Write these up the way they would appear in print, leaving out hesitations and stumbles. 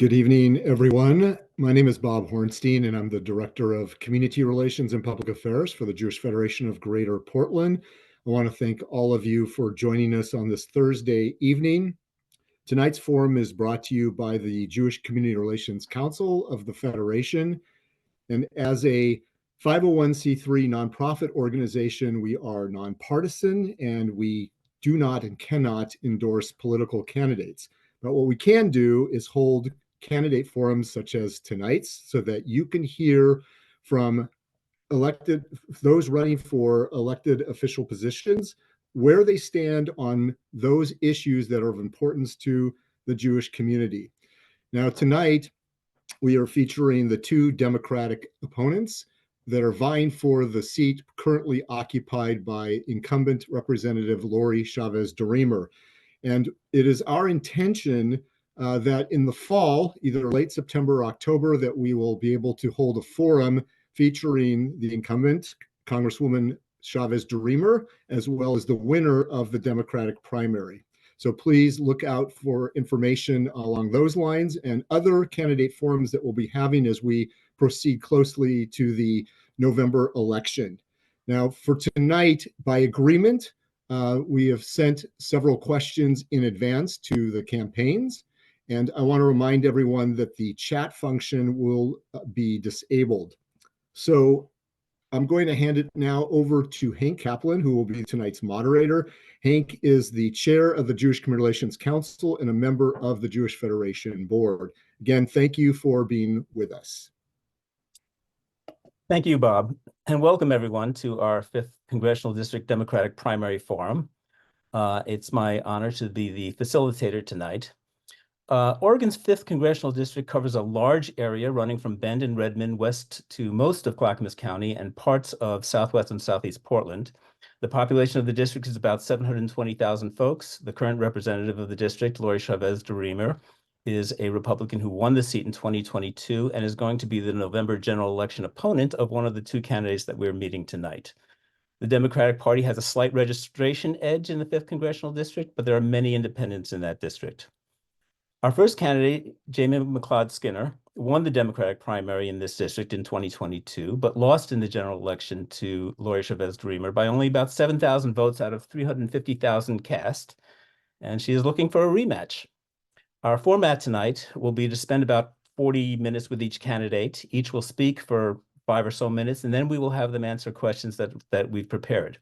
Good evening, everyone. My name is Bob Hornstein, and I'm the Director of Community Relations and Public Affairs for the Jewish Federation of Greater Portland. I want to thank all of you for joining us on this Thursday evening. Tonight's forum is brought to you by the Jewish Community Relations Council of the Federation. And as a 501c3 nonprofit organization, we are nonpartisan and we do not and cannot endorse political candidates. But what we can do is hold candidate forums such as tonight's so that you can hear from those running for elected official positions, where they stand on those issues that are of importance to the Jewish community. Now, tonight, we are featuring the two Democratic opponents that are vying for the seat currently occupied by incumbent Representative Lori Chavez-DeRemer. And it is our intention that in the fall, either late September or October, that we will be able to hold a forum featuring the incumbent, Congresswoman Chavez-DeRemer, as well as the winner of the Democratic primary. So please look out for information along those lines and other candidate forums that we'll be having as we proceed closely to the November election. Now, for tonight, by agreement, we have sent several questions in advance to the campaigns. And I want to remind everyone that the chat function will be disabled. So I'm going to hand it now over to Hank Kaplan, who will be tonight's moderator. Hank is the chair of the Jewish Community Relations Council and a member of the Jewish Federation Board. Again, thank you for being with us. Thank you, Bob, and welcome everyone to our 5th Congressional District Democratic Primary Forum. It's my honor to be the facilitator tonight. Oregon's 5th Congressional District covers a large area running from Bend and Redmond west to most of Clackamas County and parts of southwest and southeast Portland. The population of the district is about 720,000 folks. The current representative of the district, Lori Chavez-DeRemer, is a Republican who won the seat in 2022 and is going to be the November general election opponent of one of the two candidates that we're meeting tonight. The Democratic Party has a slight registration edge in the 5th Congressional District, but there are many independents in that district. Our first candidate, Jamie McLeod-Skinner, won the Democratic primary in this district in 2022, but lost in the general election to Lori Chavez-DeRemer by only about 7,000 votes out of 350,000 cast, and she is looking for a rematch. Our format tonight will be to spend about 40 minutes with each candidate. Each will speak for 5 or so minutes, and then we will have them answer questions that we've prepared.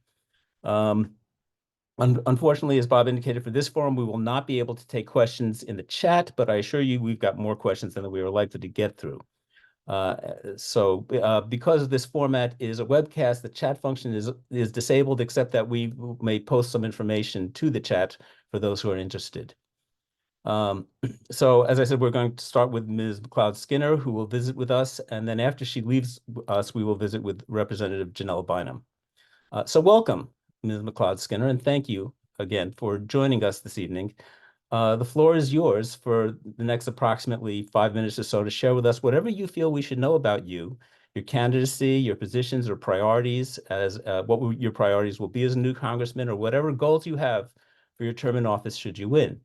Unfortunately, as Bob indicated, for this forum, we will not be able to take questions in the chat, but I assure you we've got more questions than we were likely to get through. Because this format is a webcast, the chat function is disabled, except that we may post some information to the chat for those who are interested. So as I said, we're going to start with Ms. McLeod-Skinner, who will visit with us, and then after she leaves us, we will visit with Representative Janelle Bynum. So welcome, Ms. McLeod-Skinner, and thank you again for joining us this evening. The floor is yours for the next approximately 5 minutes or so to share with us whatever you feel we should know about you, your candidacy, your positions or priorities, as what your priorities will be as a new congressman, or whatever goals you have for your term in office should you win.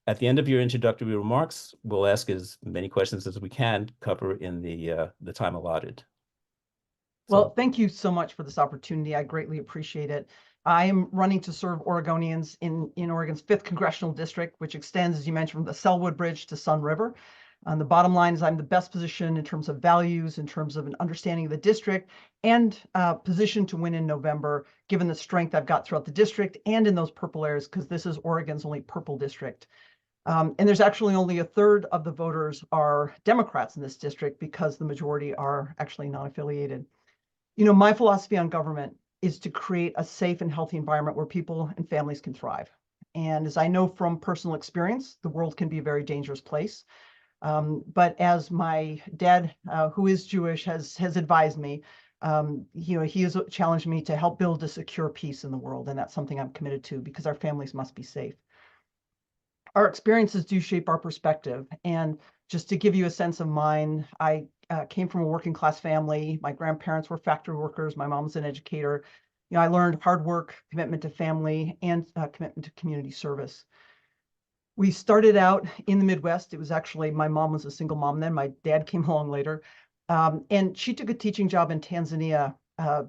At the end of your introductory remarks, we'll ask as many questions as we can cover in the time allotted. Well, thank you so much for this opportunity. I greatly appreciate it. I am running to serve Oregonians in Oregon's 5th Congressional District, which extends, as you mentioned, from the Selwood Bridge to Sun River. The bottom line is I'm the best positioned in terms of values, in terms of an understanding of the district, and positioned to win in November, given the strength I've got throughout the district and in those purple areas, because this is Oregon's only purple district. And there's actually only 1/3 of the voters are Democrats in this district, because the majority are actually non-affiliated. You know, my philosophy on government is to create a safe and healthy environment where people and families can thrive. And as I know from personal experience, the world can be a very dangerous place. But as my dad, who is Jewish, has advised me, you know, he has challenged me to help build a secure peace in the world. And that's something I'm committed to, because our families must be safe. Our experiences do shape our perspective. And just to give you a sense of mine, I came from a working class family. My grandparents were factory workers. My mom's an educator. You know, I learned hard work, commitment to family, and commitment to community service. We started out in the Midwest. It was actually, my mom was a single mom then. My dad came along later. And she took a teaching job in Tanzania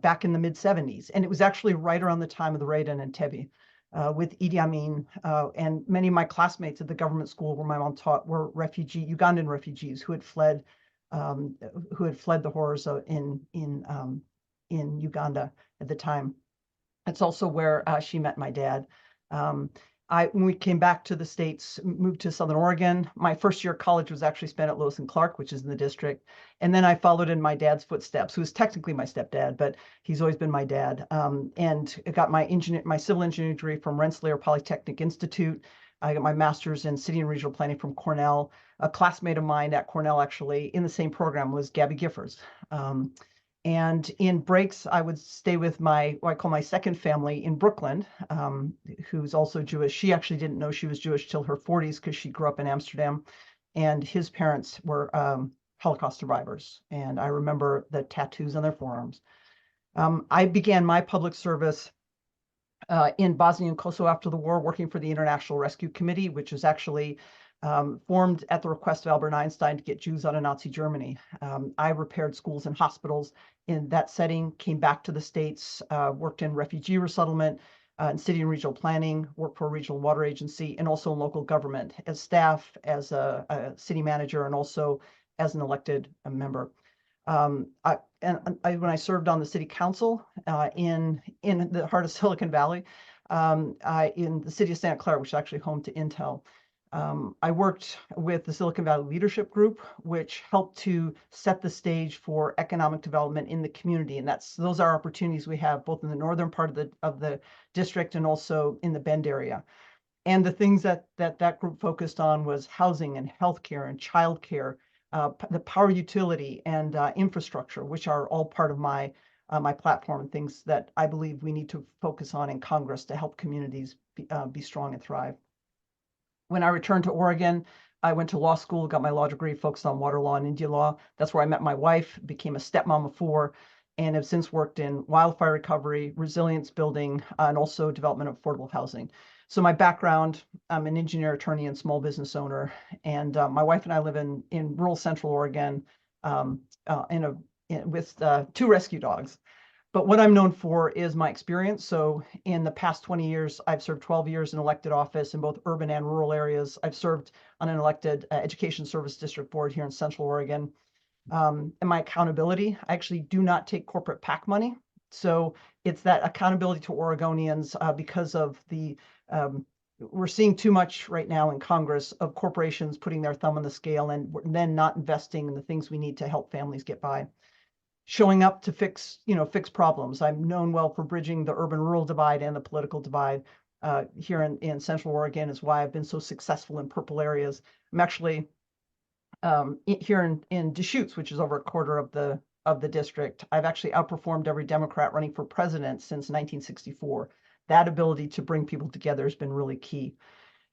back in the mid-70s. And it was actually right around the time of the raid on Entebbe with Idi Amin. And many of my classmates at the government school where my mom taught were Ugandan refugees who had fled the horrors in Uganda at the time. It's also where she met my dad. When we came back to the States, moved to Southern Oregon, my first year of college was actually spent at Lewis and Clark, which is in the district. And then I followed in my dad's footsteps, who is technically my stepdad, but he's always been my dad. And I got my civil engineering degree from Rensselaer Polytechnic Institute. I got my master's in city and regional planning from Cornell. A classmate of mine at Cornell, actually, in the same program was Gabby Giffords. And in breaks, I would stay with what I call my second family in Brooklyn, who's also Jewish. She actually didn't know she was Jewish till her 40s because she grew up in Amsterdam. And his parents were Holocaust survivors. And I remember the tattoos on their forearms. I began my public service in Bosnia and Kosovo after the war, working for the International Rescue Committee, which is actually formed at the request of Albert Einstein to get Jews out of Nazi Germany. I repaired schools and hospitals in that setting, came back to the States, worked in refugee resettlement, in city and regional planning, worked for a regional water agency, and also in local government as staff, as a city manager, and also as an elected member. When I served on the city council in the heart of Silicon Valley, in the city of Santa Clara, which is actually home to Intel. I worked with the Silicon Valley Leadership Group, which helped to set the stage for economic development in the community. And those are opportunities we have both in the northern part of the district and also in the Bend area. And the things that group focused on was housing and healthcare and childcare, the power utility and infrastructure, which are all part of my platform and things that I believe we need to focus on in Congress to help communities be strong and thrive. When I returned to Oregon, I went to law school, got my law degree, focused on water law and India law. That's where I met my wife, became a stepmom of 4, and have since worked in wildfire recovery, resilience building, and also development of affordable housing. So my background, I'm an engineer, attorney, and small business owner. And my wife and I live in rural central Oregon with 2 rescue dogs. But what I'm known for is my experience. So in the past 20 years, I've served 12 years in elected office in both urban and rural areas. I've served on an elected Education Service District Board here in Central Oregon. And my accountability, I actually do not take corporate PAC money. So it's that accountability to Oregonians because of we're seeing too much right now in Congress of corporations putting their thumb on the scale and then not investing in the things we need to help families get by. Showing up to fix problems. I'm known well for bridging the urban-rural divide and the political divide here in Central Oregon is why I've been so successful in purple areas. I'm actually here in Deschutes, which is over a quarter of the district. I've actually outperformed every Democrat running for president since 1964. That ability to bring people together has been really key.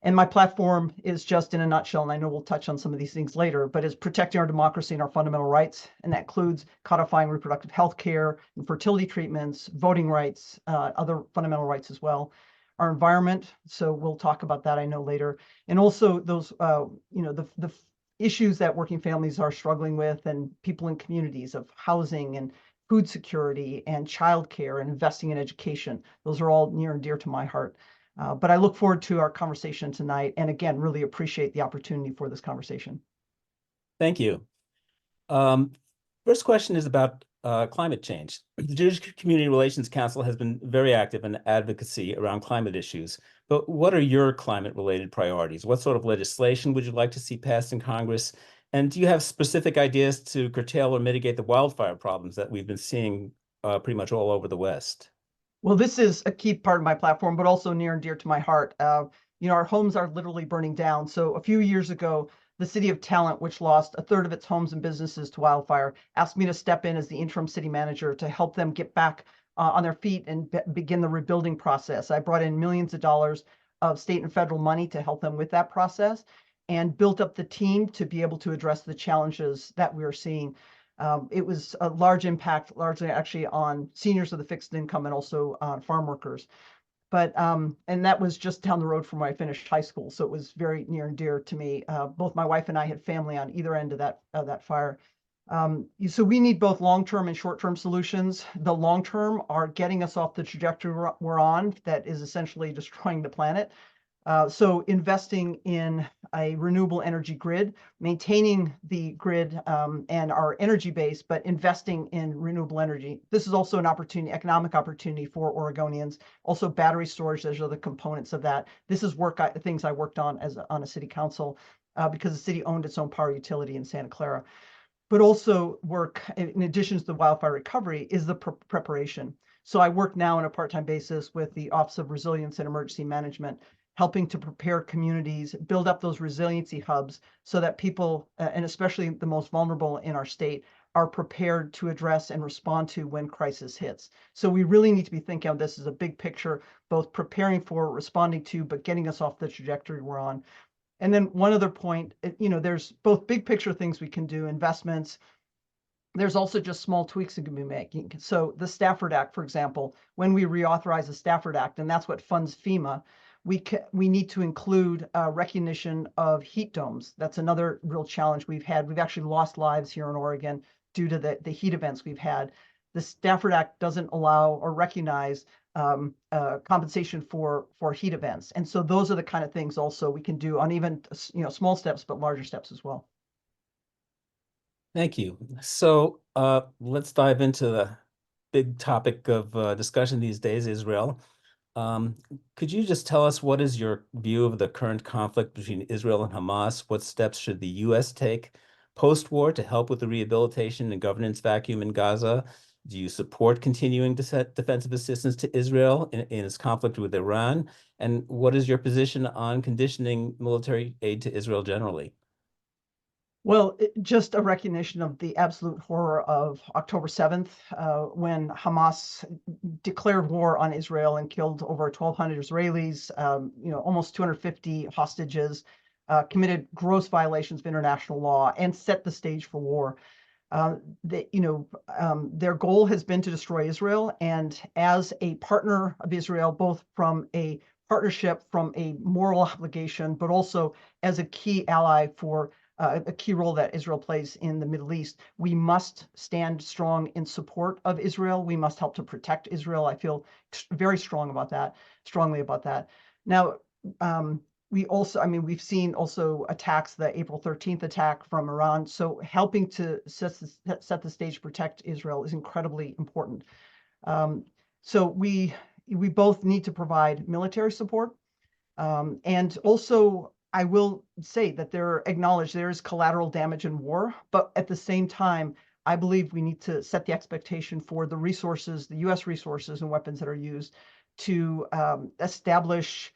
And my platform is just in a nutshell, and I know we'll touch on some of these things later, but is protecting our democracy and our fundamental rights. And that includes codifying reproductive health care and fertility treatments, voting rights, other fundamental rights as well. Our environment, so we'll talk about that, I know, later. And also those, the issues that working families are struggling with and people in communities of housing and food security and childcare and investing in education. Those are all near and dear to my heart. But I look forward to our conversation tonight, and again, really appreciate the opportunity for this conversation. Thank you. First question is about climate change. The Jewish Community Relations Council has been very active in advocacy around climate issues, but what are your climate-related priorities? What sort of legislation would you like to see passed in Congress? And do you have specific ideas to curtail or mitigate the wildfire problems that we've been seeing pretty much all over the West? Well, this is a key part of my platform, but also near and dear to my heart. Our homes are literally burning down. So a few years ago, the city of Talent, which lost 1/3 of its homes and businesses to wildfire, asked me to step in as the interim city manager to help them get back on their feet and begin the rebuilding process. I brought in millions of dollars of state and federal money to help them with that process and built up the team to be able to address the challenges that we are seeing. It was a large impact, largely actually on seniors of the fixed income and also farm workers. And that was just down the road from where I finished high school. So it was very near and dear to me. Both my wife and I had family on either end of that fire. So we need both long-term and short-term solutions. The long-term are getting us off the trajectory we're on that is essentially destroying the planet. So investing in a renewable energy grid, maintaining the grid and our energy base, but investing in renewable energy. This is also an opportunity, economic opportunity for Oregonians. Also battery storage, there's other components of that. This is things I worked on on a city council because the city owned its own power utility in Santa Clara. But also work, in addition to the wildfire recovery, is the preparation. So I work now on a part-time basis with the Office of Resilience and Emergency Management, helping to prepare communities, build up those resiliency hubs so that people, and especially the most vulnerable in our state, are prepared to address and respond to when crisis hits. So we really need to be thinking of this as a big picture, both preparing for, responding to, but getting us off the trajectory we're on. And then one other point, there's both big picture things we can do, investments. There's also just small tweaks we can be making. So the Stafford Act, for example, when we reauthorize the Stafford Act, and that's what funds FEMA, we need to include recognition of heat domes. That's another real challenge we've had. We've actually lost lives here in Oregon due to the heat events we've had. The Stafford Act doesn't allow or recognize compensation for heat events. And so those are the kind of things also we can do on even small steps, but larger steps as well. Thank you. So let's dive into the big topic of discussion these days, Israel. Could you just tell us what is your view of the current conflict between Israel and Hamas? What steps should the U.S. take post-war to help with the rehabilitation and governance vacuum in Gaza? Do you support continuing defensive assistance to Israel in its conflict with Iran? And what is your position on conditioning military aid to Israel generally? Well, just a recognition of the absolute horror of October 7th, when Hamas declared war on Israel and killed over 1,200 Israelis, almost 250 hostages, committed gross violations of international law, and set the stage for war. Their goal has been to destroy Israel, and as a partner of Israel, both from a partnership, from a moral obligation, but also as a key ally for a key role that Israel plays in the Middle East, we must stand strong in support of Israel. We must help to protect Israel. I feel very strongly about that. Now, we've seen also attacks, the April 13th attack from Iran. So helping to set the stage to protect Israel is incredibly important. So we both need to provide military support, and also I will say that there is collateral damage in war, but at the same time, I believe we need to set the expectation for the resources, the U.S. resources and weapons that are used to establish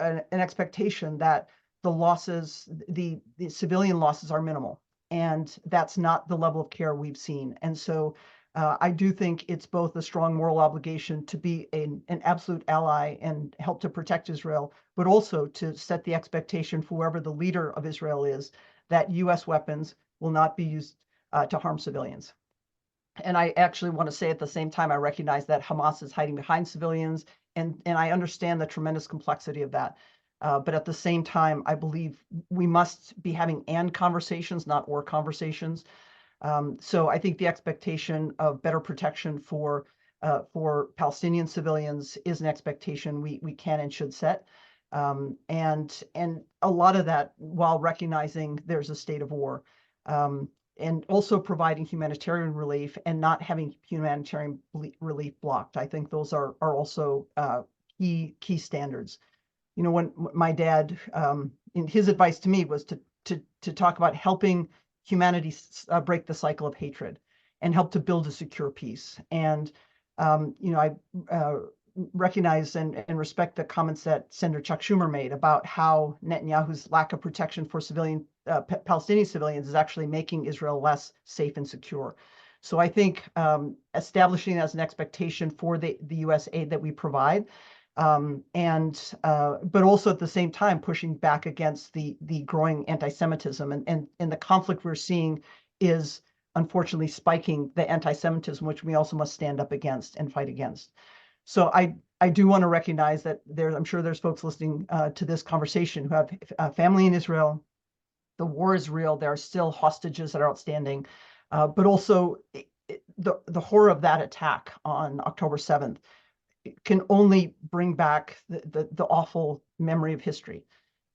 an expectation that the losses, the civilian losses are minimal. And that's not the level of care we've seen. And so I do think it's both a strong moral obligation to be an absolute ally and help to protect Israel, but also to set the expectation for whoever the leader of Israel is, that U.S. weapons will not be used to harm civilians. And I actually want to say at the same time, I recognize that Hamas is hiding behind civilians, and I understand the tremendous complexity of that. But at the same time, I believe we must be having conversations, not or conversations. So I think the expectation of better protection for Palestinian civilians is an expectation we can and should set. And a lot of that while recognizing there's a state of war, and also providing humanitarian relief and not having humanitarian relief blocked. I think those are also key standards. When my dad, in his advice to me was to talk about helping humanity break the cycle of hatred and help to build a secure peace. And I recognize and respect the comments that Senator Chuck Schumer made about how Netanyahu's lack of protection for Palestinian civilians is actually making Israel less safe and secure. So I think establishing as an expectation for the U.S. aid that we provide, but also at the same time pushing back against the growing anti-Semitism, and the conflict we're seeing is unfortunately spiking the anti-Semitism, which we also must stand up against and fight against. So I do want to recognize that I'm sure there's folks listening to this conversation who have family in Israel. The war is real. There are still hostages that are outstanding, but also the horror of that attack on October 7th can only bring back the awful memory of history.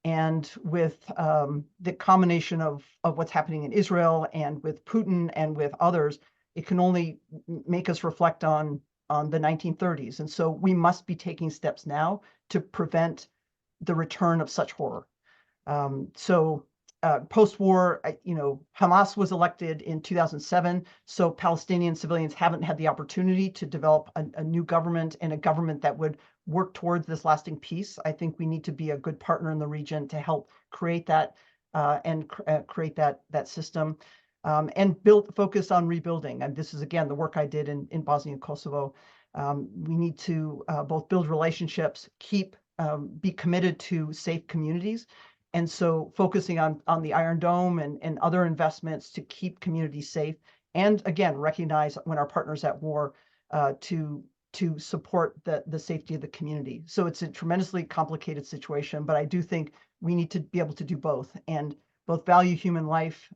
And with the combination of what's happening in Israel and with Putin and with others, it can only make us reflect on the 1930s. And so we must be taking steps now to prevent the return of such horror. Post-war, Hamas was elected in 2007, so Palestinian civilians haven't had the opportunity to develop a new government and a government that would work towards this lasting peace. I think we need to be a good partner in the region to help create that and create that system and focus on rebuilding. And this is, again, the work I did in Bosnia and Kosovo. We need to both build relationships, be committed to safe communities. And so focusing on the Iron Dome and other investments to keep communities safe. And again, recognize when our partners at war to support the safety of the community. So it's a tremendously complicated situation, but I do think we need to be able to do both and both value human life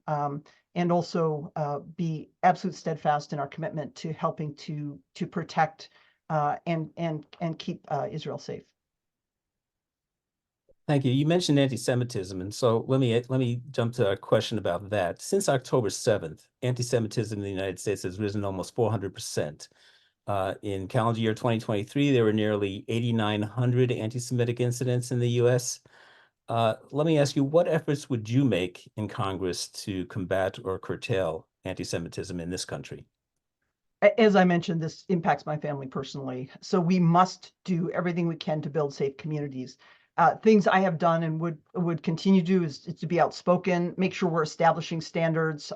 and also be absolute steadfast in our commitment to helping to protect and keep Israel safe. Thank you. You mentioned anti-Semitism, and so let me jump to a question about that. Since October 7th, anti-Semitism in the United States has risen almost 400%. In calendar year 2023, there were nearly 8,900 anti-Semitic incidents in the U.S. Let me ask you, what efforts would you make in Congress to combat or curtail anti-Semitism in this country? As I mentioned, this impacts my family personally. So we must do everything we can to build safe communities. Things I have done and would continue to do is to be outspoken, make sure we're establishing standards,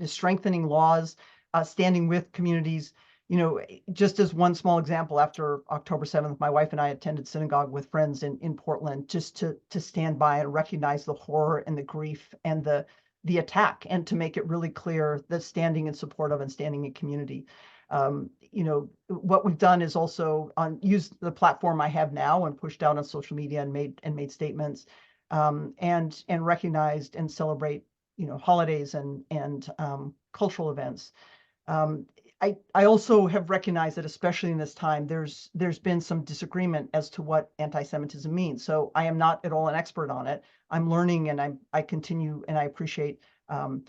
strengthening laws, standing with communities. Just as one small example, after October 7th, my wife and I attended synagogue with friends in Portland just to stand by and recognize the horror and the grief and the attack, and to make it really clear that standing in support of and standing in community. What we've done is also use the platform I have now and pushed out on social media and made statements and recognized and celebrate holidays and cultural events. I also have recognized that, especially in this time, there's been some disagreement as to what anti-Semitism means. So I am not at all an expert on it. I'm learning, and I continue, and I appreciate the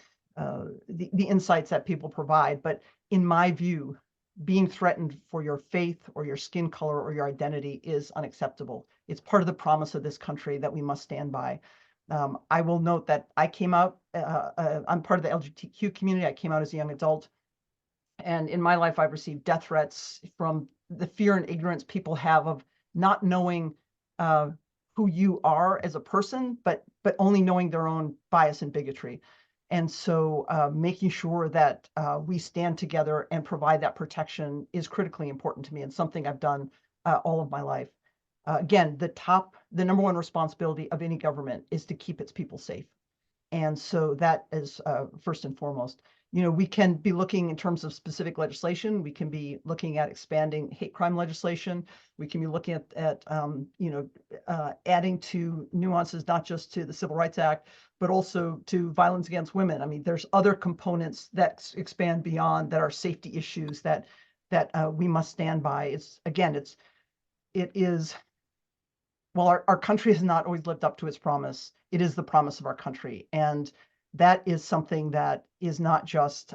insights that people provide. But in my view, being threatened for your faith or your skin color or your identity is unacceptable. It's part of the promise of this country that we must stand by. I will note that I came out, I'm part of the LGBTQ community. I came out as a young adult. And in my life, I've received death threats from the fear and ignorance people have of not knowing who you are as a person, but only knowing their own bias and bigotry. And so making sure that we stand together and provide that protection is critically important to me, and something I've done all of my life. Again, the number one responsibility of any government is to keep its people safe. And so that is first and foremost. We can be looking in terms of specific legislation. We can be looking at expanding hate crime legislation. We can be looking at adding to nuances, not just to the Civil Rights Act, but also to violence against women. I mean, there's other components that expand beyond that are safety issues that we must stand by. Well, our country has not always lived up to its promise. It is the promise of our country. And that is something that is not just,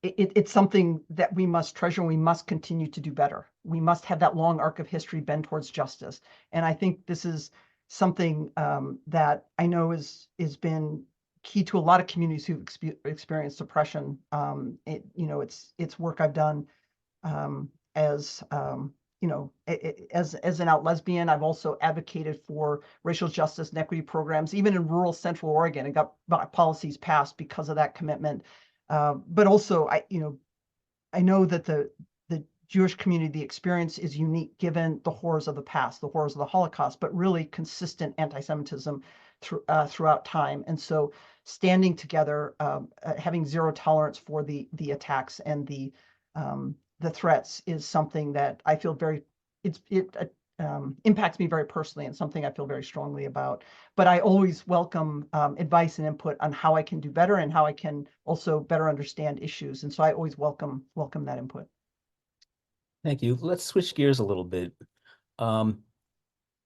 it's something that we must treasure, and we must continue to do better. We must have that long arc of history bend towards justice. And I think this is something that I know has been key to a lot of communities who've experienced suppression. It's work I've done as an out lesbian. I've also advocated for racial justice and equity programs, even in rural Central Oregon, and got policies passed because of that commitment. But also, I know that the Jewish community, the experience is unique given the horrors of the past, the horrors of the Holocaust, but really consistent anti-Semitism throughout time. And so standing together, having zero tolerance for the attacks and the the threats is something that I feel impacts me very personally and something I feel very strongly about. But I always welcome advice and input on how I can do better and how I can also better understand issues. And so I always welcome that input. Thank you. Let's switch gears a little bit.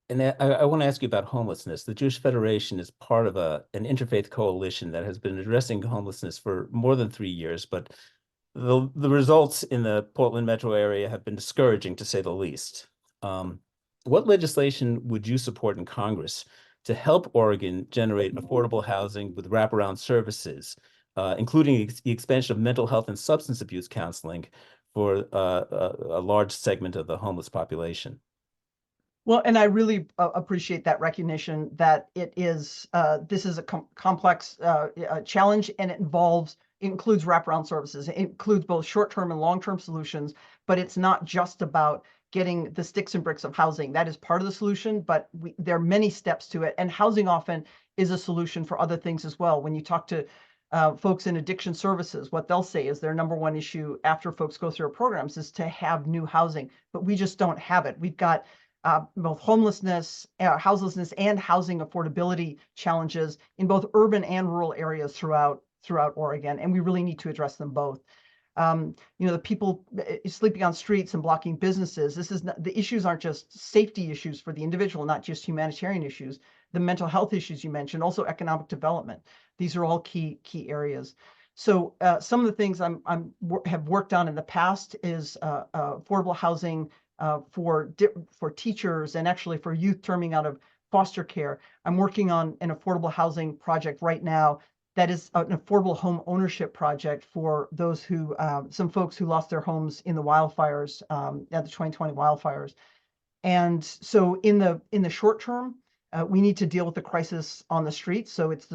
And I want to ask you about homelessness. The Jewish Federation is part of an interfaith coalition that has been addressing homelessness for more than 3 years, but the results in the Portland metro area have been discouraging, to say the least. What legislation would you support in Congress to help Oregon generate affordable housing with wraparound services, including the expansion of mental health and substance abuse counseling for a large segment of the homeless population? Well, and I really appreciate that recognition that this is a complex challenge, and it includes wraparound services. It includes both short-term and long-term solutions, but it's not just about getting the sticks and bricks of housing. That is part of the solution, but there are many steps to it, and housing often is a solution for other things as well. When you talk to folks in addiction services, what they'll say is their number one issue after folks go through our programs is to have new housing, but we just don't have it. We've got both homelessness, houselessness, and housing affordability challenges in both urban and rural areas throughout Oregon, and we really need to address them both. The people sleeping on streets and blocking businesses. The issues aren't just safety issues for the individual, not just humanitarian issues. The mental health issues you mentioned, also economic development. These are all key areas. So some of the things have worked on in the past is affordable housing for teachers and actually for youth terming out of foster care. I'm working on an affordable housing project right now that is an affordable home ownership project for those some folks who lost their homes in the wildfires, at the 2020 wildfires. And so in the short term, we need to deal with the crisis on the streets. So it's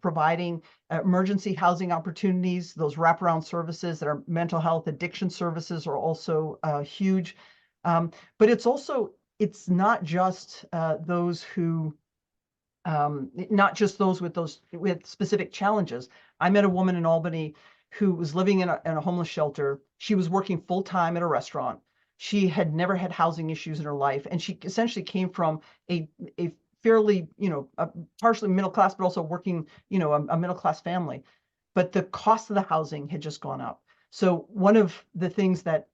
providing emergency housing opportunities. Those wraparound services that are mental health addiction services are also huge. But it's not just those with specific challenges. I met a woman in Albany who was living in a homeless shelter. She was working full time at a restaurant. She had never had housing issues in her life, and she essentially came from a fairly, partially middle class, but also working, a middle class family. But the cost of the housing had just gone up. So one of the things that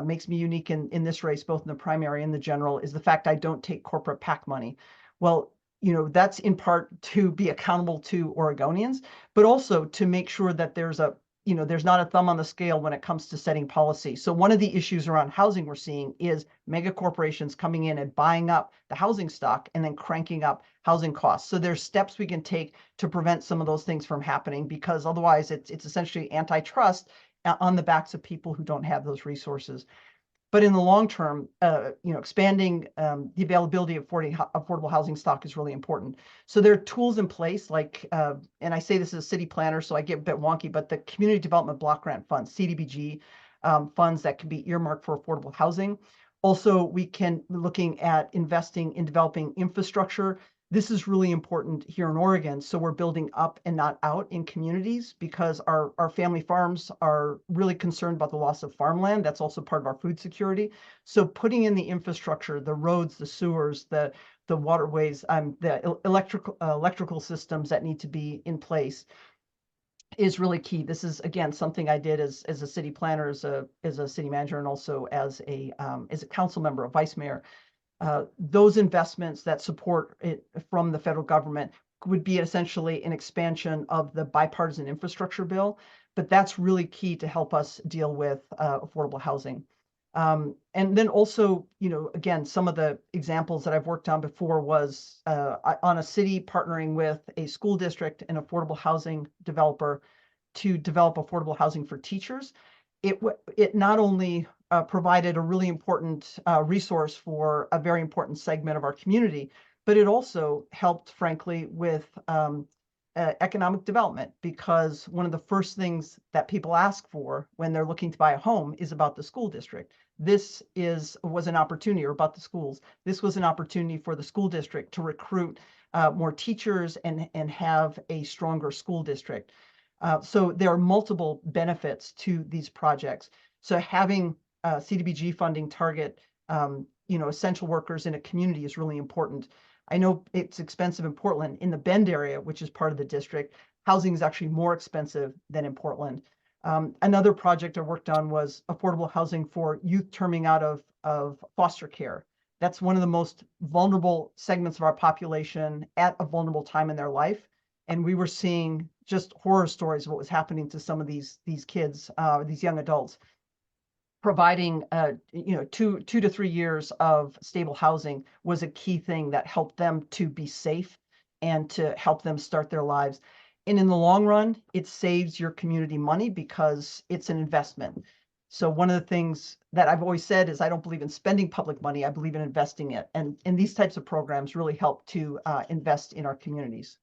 makes me unique in this race, both in the primary and the general, is the fact I don't take corporate PAC money. Well, that's in part to be accountable to Oregonians, but also to make sure that there's not a thumb on the scale when it comes to setting policy. So one of the issues around housing we're seeing is mega corporations coming in and buying up the housing stock and then cranking up housing costs. So there's steps we can take to prevent some of those things from happening, because otherwise it's essentially antitrust on the backs of people who don't have those resources. But in the long term, expanding the availability of affordable housing stock is really important. So there are tools in place like, and I say this as a city planner, so I get a bit wonky, but the Community Development Block Grant Funds, CDBG funds that can be earmarked for affordable housing. Also, we're looking at investing in developing infrastructure. This is really important here in Oregon. So we're building up and not out in communities, because our family farms are really concerned about the loss of farmland. That's also part of our food security. So putting in the infrastructure, the roads, the sewers, the waterways, the electrical systems that need to be in place is really key. This is, again, something I did as a city planner, as a city manager, and also as a council member, a vice mayor. Those investments that support it from the federal government would be essentially an expansion of the bipartisan infrastructure bill, but that's really key to help us deal with affordable housing. And then also, again, some of the examples that I've worked on before was on a city partnering with a school district and affordable housing developer to develop affordable housing for teachers. It not only provided a really important resource for a very important segment of our community, but it also helped, frankly, with economic development, because one of the first things that people ask for when they're looking to buy a home is about the school district. This was an opportunity, or about the schools. This was an opportunity for the school district to recruit more teachers and have a stronger school district. So there are multiple benefits to these projects. So having CDBG funding target, essential workers in a community is really important. I know it's expensive in Portland. In the Bend area, which is part of the district, housing is actually more expensive than in Portland. Another project I worked on was affordable housing for youth terming out of foster care. That's one of the most vulnerable segments of our population at a vulnerable time in their life. And we were seeing just horror stories of what was happening to some of these kids, these young adults. Providing 2 to 3 years of stable housing was a key thing that helped them to be safe and to help them start their lives. And in the long run, it saves your community money because it's an investment. So one of the things that I've always said is I don't believe in spending public money. I believe in investing it. And these types of programs really help to invest in our communities.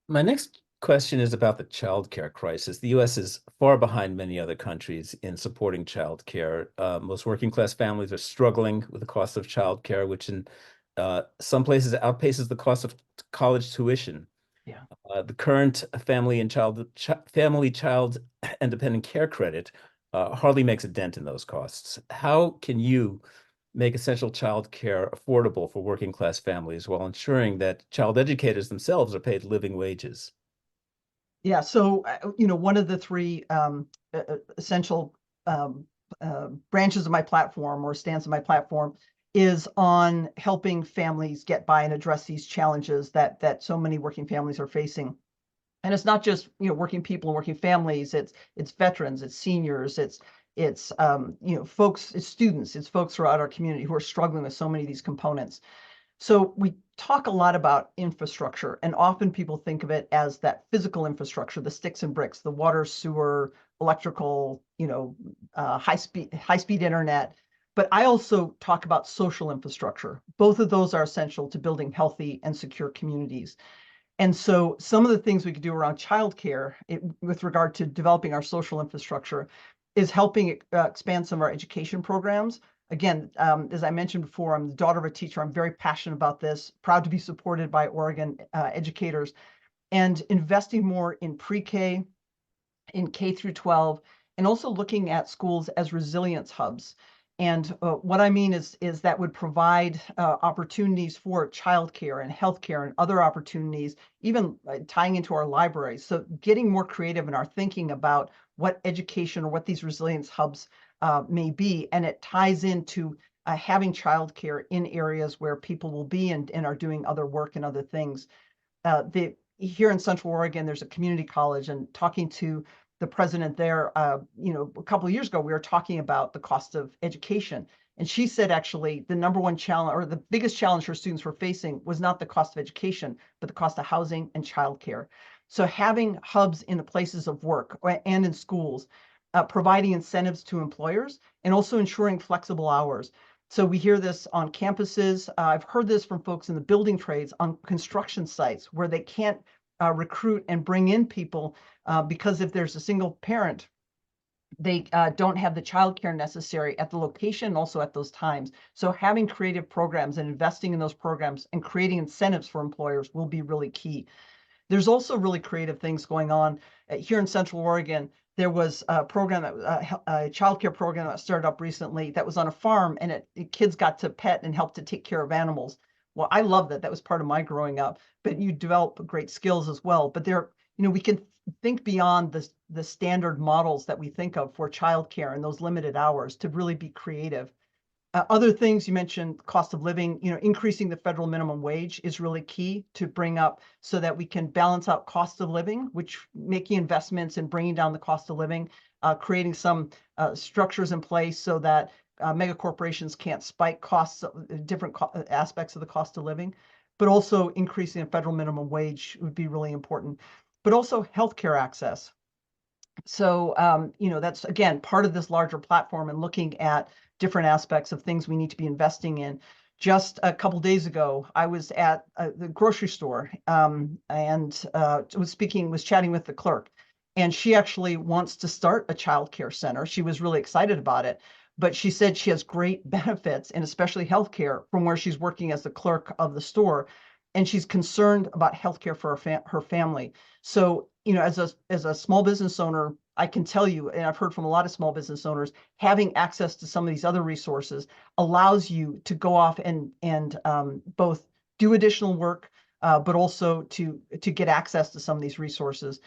My next question is about the childcare crisis. The U.S. is far behind many other countries in supporting childcare. Most working class families are struggling with the cost of childcare, which in some places outpaces the cost of college tuition. Yeah. The current family and child and dependent care credit hardly makes a dent in those costs. How can you make essential child care affordable for working class families while ensuring that child educators themselves are paid living wages? Yeah, so one of the three essential branches of my platform or stands of my platform is on helping families get by and address these challenges that so many working families are facing. And it's not just working people and working families. It's veterans, it's seniors, it's folks, it's students, it's folks throughout our community who are struggling with so many of these components. So we talk a lot about infrastructure, and often people think of it as that physical infrastructure, the sticks and bricks, the water, sewer, electrical, high-speed internet. But I also talk about social infrastructure. Both of those are essential to building healthy and secure communities. And so some of the things we could do around childcare with regard to developing our social infrastructure is helping expand some of our education programs. Again, as I mentioned before, I'm the daughter of a teacher. I'm very passionate about this, proud to be supported by Oregon educators, and investing more in pre-K, in K through 12, and also looking at schools as resilience hubs. And what I mean is that would provide opportunities for childcare and healthcare and other opportunities, even tying into our libraries. So getting more creative in our thinking about what education or what these resilience hubs may be, and it ties into having childcare in areas where people will be and are doing other work and other things. Here in Central Oregon, there's a community college, and talking to the president there, a couple of years ago, we were talking about the cost of education. And she said, actually, the number one challenge or the biggest challenge her students were facing was not the cost of education, but the cost of housing and childcare. So having hubs in the places of work and in schools, providing incentives to employers, and also ensuring flexible hours. So we hear this on campuses. I've heard this from folks in the building trades on construction sites where they can't recruit and bring in people because if there's a single parent, they don't have the childcare necessary at the location and also at those times. So having creative programs and investing in those programs and creating incentives for employers will be really key. There's also really creative things going on here in Central Oregon. There was a program a childcare program that started up recently that was on a farm, and kids got to pet and help to take care of animals. Well, I love that. That was part of my growing up. But you develop great skills as well. But we can think beyond the standard models that we think of for childcare and those limited hours to really be creative. Other things you mentioned, cost of living, increasing the federal minimum wage is really key to bring up so that we can balance out cost of living, which making investments and bringing down the cost of living, creating some structures in place so that mega corporations can't spike costs, different aspects of the cost of living, but also increasing the federal minimum wage would be really important, but also healthcare access. So, that's, again, part of this larger platform and looking at different aspects of things we need to be investing in. Just a couple of days ago, I was at the grocery store and was chatting with the clerk. And she actually wants to start a child care center. She was really excited about it. But she said she has great benefits, and especially healthcare, from where she's working as the clerk of the store. And she's concerned about healthcare for her family. So, as a small business owner, I can tell you, and I've heard from a lot of small business owners, having access to some of these other resources allows you to go off and both do additional work, but also to get access to some of these resources.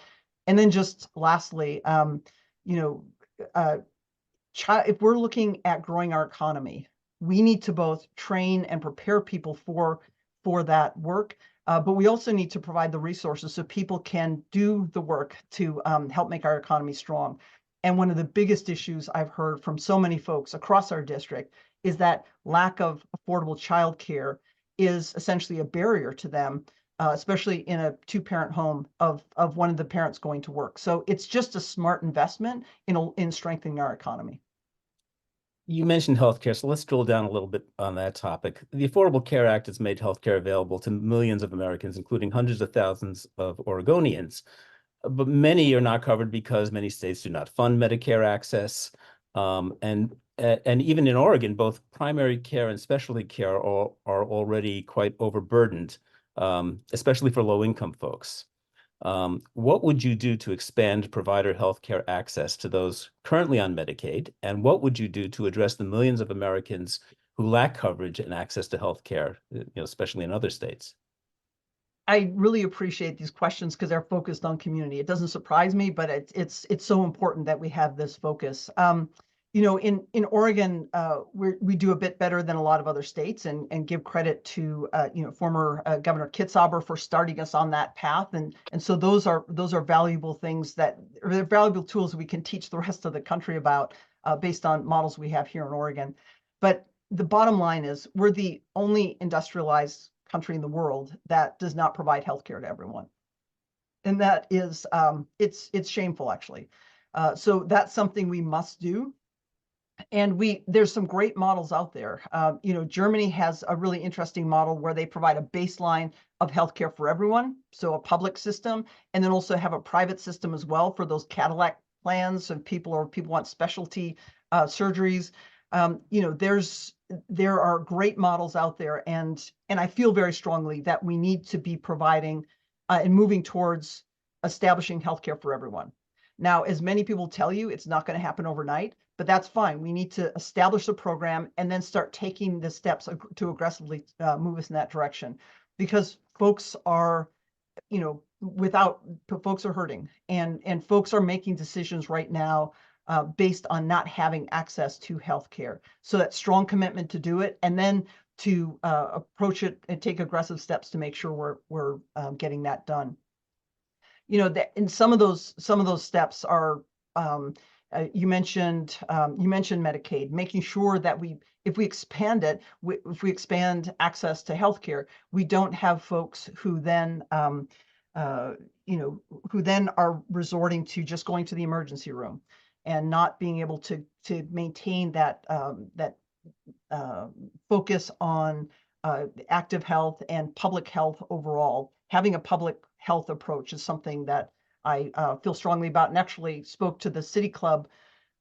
And then just lastly, if we're looking at growing our economy, we need to both train and prepare people for that work, but we also need to provide the resources so people can do the work to help make our economy strong. And one of the biggest issues I've heard from so many folks across our district is that lack of affordable childcare is essentially a barrier to them, especially in a two-parent home of one of the parents going to work. So it's just a smart investment in strengthening our economy. You mentioned healthcare, so let's drill down a little bit on that topic. The Affordable Care Act has made healthcare available to millions of Americans, including hundreds of thousands of Oregonians. But many are not covered because many states do not fund Medicare access. And even in Oregon, both primary care and specialty care are already quite overburdened, especially for low-income folks. What would you do to expand provider healthcare access to those currently on Medicaid? And what would you do to address the millions of Americans who lack coverage and access to healthcare, especially in other states? I really appreciate these questions because they're focused on community. It doesn't surprise me, but it's so important that we have this focus. In Oregon, we do a bit better than a lot of other states, and give credit to former Governor Kitzhaber for starting us on that path. And so those are valuable things they're valuable tools that we can teach the rest of the country about based on models we have here in Oregon. But the bottom line is we're the only industrialized country in the world that does not provide healthcare to everyone, and that is it's shameful, actually. So that's something we must do. And there's some great models out there. Germany has a really interesting model where they provide a baseline of healthcare for everyone, so a public system, and then also have a private system as well for those Cadillac plans of people want specialty surgeries. There are great models out there, and I feel very strongly that we need to be providing and moving towards establishing healthcare for everyone. Now, as many people tell you, it's not going to happen overnight, but that's fine. We need to establish a program and then start taking the steps to aggressively move us in that direction, because folks are, folks are hurting, and folks are making decisions right now based on not having access to healthcare. So that strong commitment to do it, and then to approach it and take aggressive steps to make sure we're getting that done. And some of those steps are you mentioned Medicaid, making sure that if we expand it, if we expand access to healthcare, we don't have folks who then are resorting to just going to the emergency room and not being able to maintain that focus on active health and public health overall. Having a public health approach is something that I feel strongly about, and actually spoke to the City Club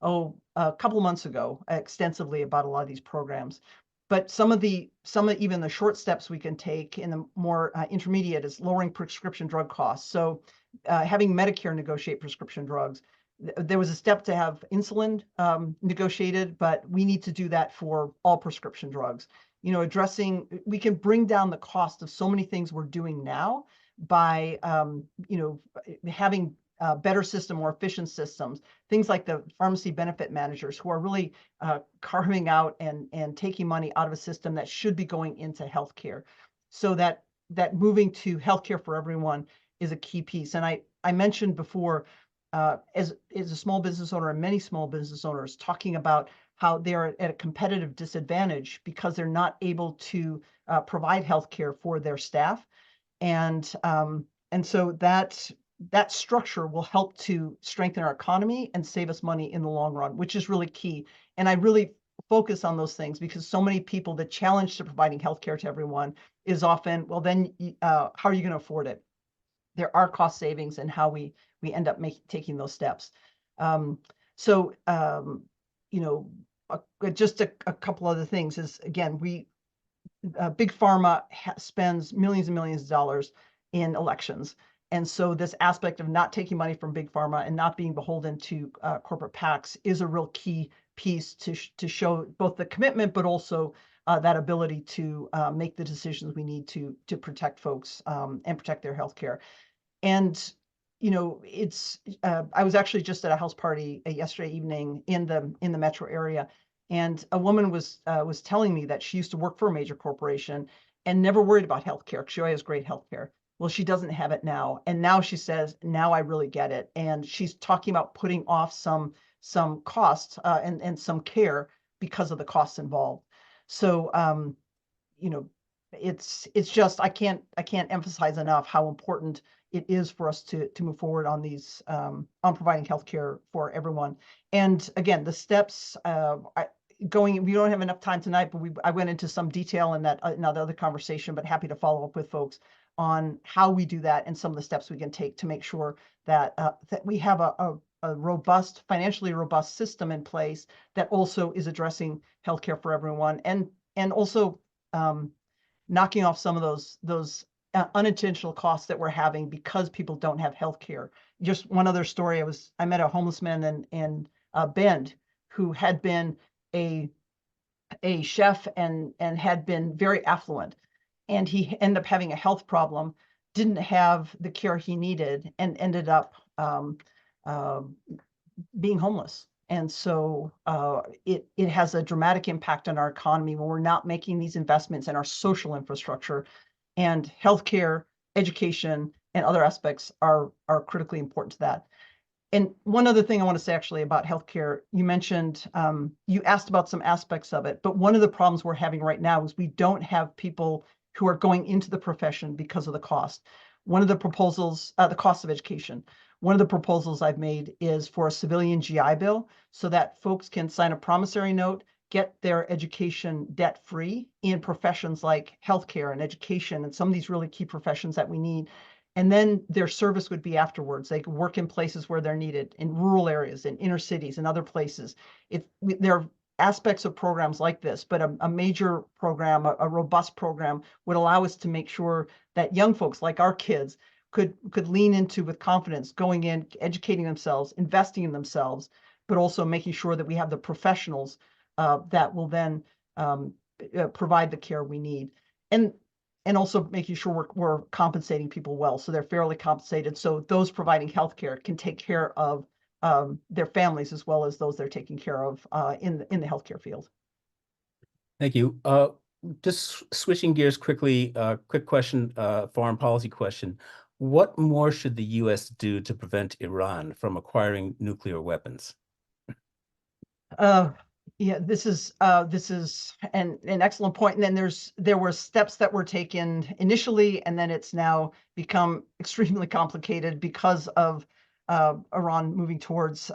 a couple of months ago extensively about a lot of these programs. But some of even the short steps we can take in the more intermediate is lowering prescription drug costs. So having Medicare negotiate prescription drugs. There was a step to have insulin negotiated, but we need to do that for all prescription drugs. We can bring down the cost of so many things we're doing now by having a better system, more efficient systems, things like the pharmacy benefit managers who are really carving out and taking money out of a system that should be going into healthcare. So that moving to healthcare for everyone is a key piece. And I mentioned before, as a small business owner, and many small business owners talking about how they're at a competitive disadvantage because they're not able to provide healthcare for their staff. And so that structure will help to strengthen our economy and save us money in the long run, which is really key. And I really focus on those things because so many people, the challenge to providing healthcare to everyone is often, well, then how are you going to afford it? There are cost savings in how we end up taking those steps. Just a couple other things is, again, big pharma spends millions and millions of dollars in elections, And so this aspect of not taking money from big pharma and not being beholden to corporate PACs is a real key piece to show both the commitment, but also that ability to make the decisions we need to protect folks and protect their healthcare. And it's I was actually just at a house party yesterday evening in the metro area, and a woman was telling me that she used to work for a major corporation and never worried about healthcare. She always has great healthcare. Well, she doesn't have it now, and now she says, now I really get it. And she's talking about putting off some costs and some care because of the costs involved. So it's just I can't emphasize enough how important it is for us to move forward on these on providing healthcare for everyone. And again, the steps we don't have enough time tonight, but I went into some detail in that other conversation, but happy to follow up with folks on how we do that and some of the steps we can take to make sure that that we have a robust, financially robust system in place that also is addressing healthcare for everyone, and also knocking off some of those unintentional costs that we're having because people don't have healthcare. Just one other story: I met a homeless man in Bend who had been a chef and had been very affluent, and he ended up having a health problem, didn't have the care he needed, and ended up being homeless. And so it has a dramatic impact on our economy when we're not making these investments in our social infrastructure, and healthcare, education, and other aspects are critically important to that. And one other thing I want to say actually about healthcare, you mentioned, you asked about some aspects of it, but one of the problems we're having right now is we don't have people who are going into the profession because of the cost. One of the proposals, the cost of education. One of the proposals I've made is for a civilian GI Bill so that folks can sign a promissory note, get their education debt-free in professions like healthcare and education and some of these really key professions that we need. And then their service would be afterwards. They could work in places where they're needed, in rural areas, in inner cities, and other places. There are aspects of programs like this, but a major program, a robust program, would allow us to make sure that young folks, like our kids, could lean into with confidence, going in, educating themselves, investing in themselves, but also making sure that we have the professionals that will then provide the care we need. And also making sure we're compensating people well, so they're fairly compensated, so those providing healthcare can take care of their families as well as those they're taking care of in the healthcare field. Thank you. Just switching gears quickly, quick question, foreign policy question. What more should the U.S. do to prevent Iran from acquiring nuclear weapons? Yeah, this is an excellent point. And then there were steps that were taken initially, and then it's now become extremely complicated because of Iran moving towards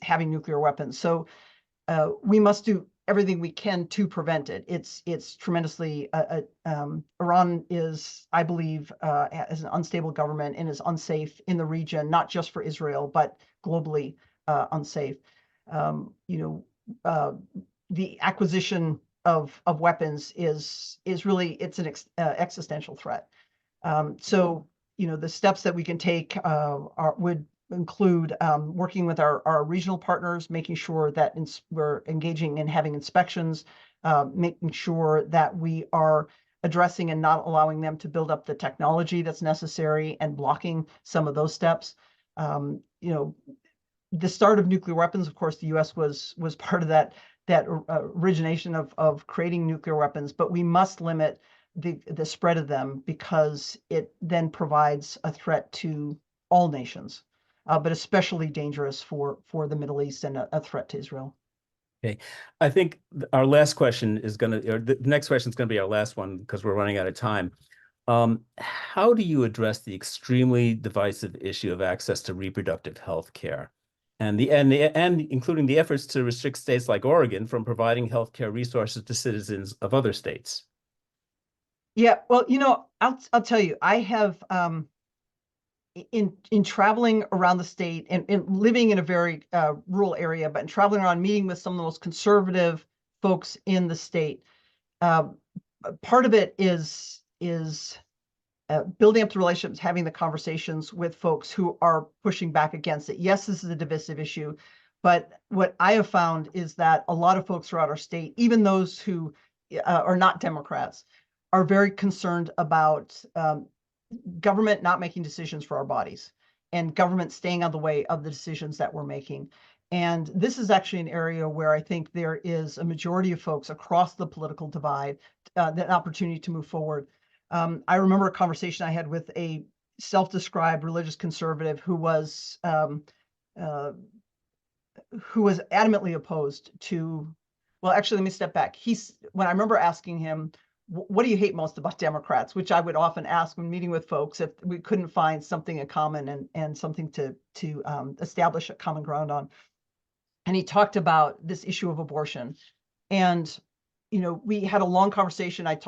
having nuclear weapons. So we must do everything we can to prevent it. It's tremendously Iran is, I believe, as an unstable government and is unsafe in the region, not just for Israel, but globally unsafe. The acquisition of weapons is really, it's an existential threat. So the steps that we can take would include working with our regional partners, making sure that we're engaging in having inspections, making sure that we are addressing and not allowing them to build up the technology that's necessary and blocking some of those steps. The start of nuclear weapons, of course, the U.S. was part of that origination of creating nuclear weapons, but we must limit the spread of them because it then provides a threat to all nations, but especially dangerous for the Middle East and a threat to Israel. Okay, I think our last question is the next question is going to be our last one because we're running out of time. How do you address the extremely divisive issue of access to reproductive health care? And including the efforts to restrict states like Oregon from providing healthcare resources to citizens of other states? Yeah, well, I'll tell you, I have in traveling around the state and living in a very rural area, but in traveling around, meeting with some of the most conservative folks in the state, part of it is building up the relationships, having the conversations with folks who are pushing back against it. Yes, this is a divisive issue, but what I have found is that a lot of folks throughout our state, even those who are not Democrats, are very concerned about government not making decisions for our bodies and government staying out of the way of the decisions that we're making. And this is actually an area where I think there is a majority of folks across the political divide, the opportunity to move forward. I remember a conversation I had with a self-described religious conservative who was adamantly opposed to, well, actually, let me step back. When I remember asking him, what do you hate most about Democrats? Which I would often ask when meeting with folks if we couldn't find something in common and something to establish a common ground on. And he talked about this issue of abortion. And, you know, we had a long conversation. I'd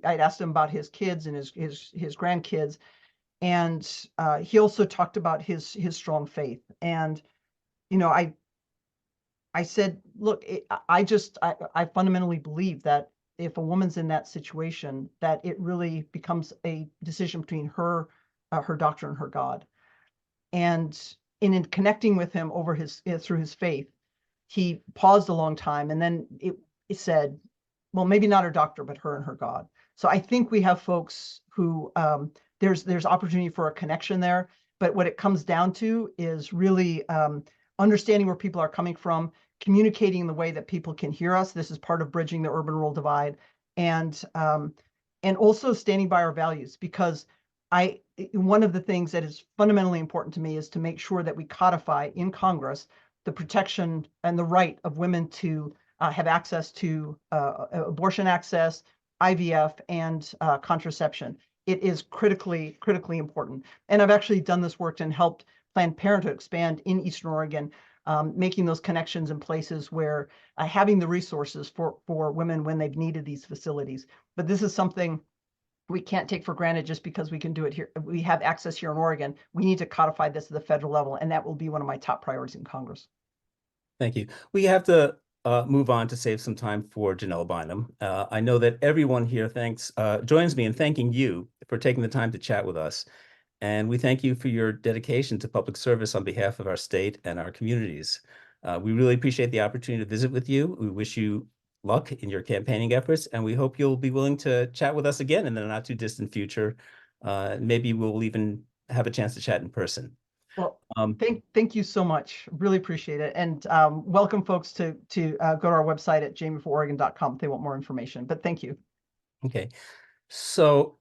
asked him about his kids and his grandkids. And he also talked about his strong faith. And, you know, I said, look, I fundamentally believe that if a woman's in that situation, that it really becomes a decision between her doctor and her God. And in connecting with him through his faith, he paused a long time, and then it said, well, maybe not her doctor, but her and her God. So I think we have folks who there's opportunity for a connection there, but what it comes down to is really understanding where people are coming from, communicating in the way that people can hear us. This is part of bridging the urban-rural divide, and also standing by our values, because one of the things that is fundamentally important to me is to make sure that we codify in Congress the protection and the right of women to have access to abortion access, IVF, and contraception. It is critically important. And I've actually done this work and helped Planned Parenthood expand in Eastern Oregon, making those connections in places where having the resources for women when they've needed these facilities. But this is something we can't take for granted just because we can do it here. We have access here in Oregon. We need to codify this at the federal level, and that will be one of my top priorities in Congress. Thank you. We have to move on to save some time for Janelle Bynum. I know that everyone here joins me in thanking you for taking the time to chat with us. And we thank you for your dedication to public service on behalf of our state and our communities. We really appreciate the opportunity to visit with you. We wish you luck in your campaigning efforts, and we hope you'll be willing to chat with us again in the not too distant future. Maybe we'll even have a chance to chat in person. Well, thank you so much. Really appreciate it. And welcome folks to go to our website at jamiefororegon.com if they want more information. But thank you. Okay. So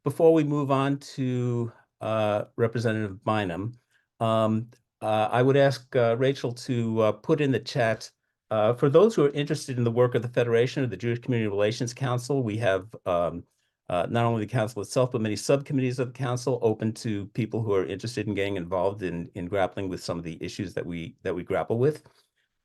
before we move on to Representative Bynum, I would ask Rachel to put in the chat, for those who are interested in the work of the Federation or the Jewish Community Relations Council, we have not only the council itself, but many subcommittees of the council open to people who are interested in getting involved in grappling with some of the issues that we grapple with.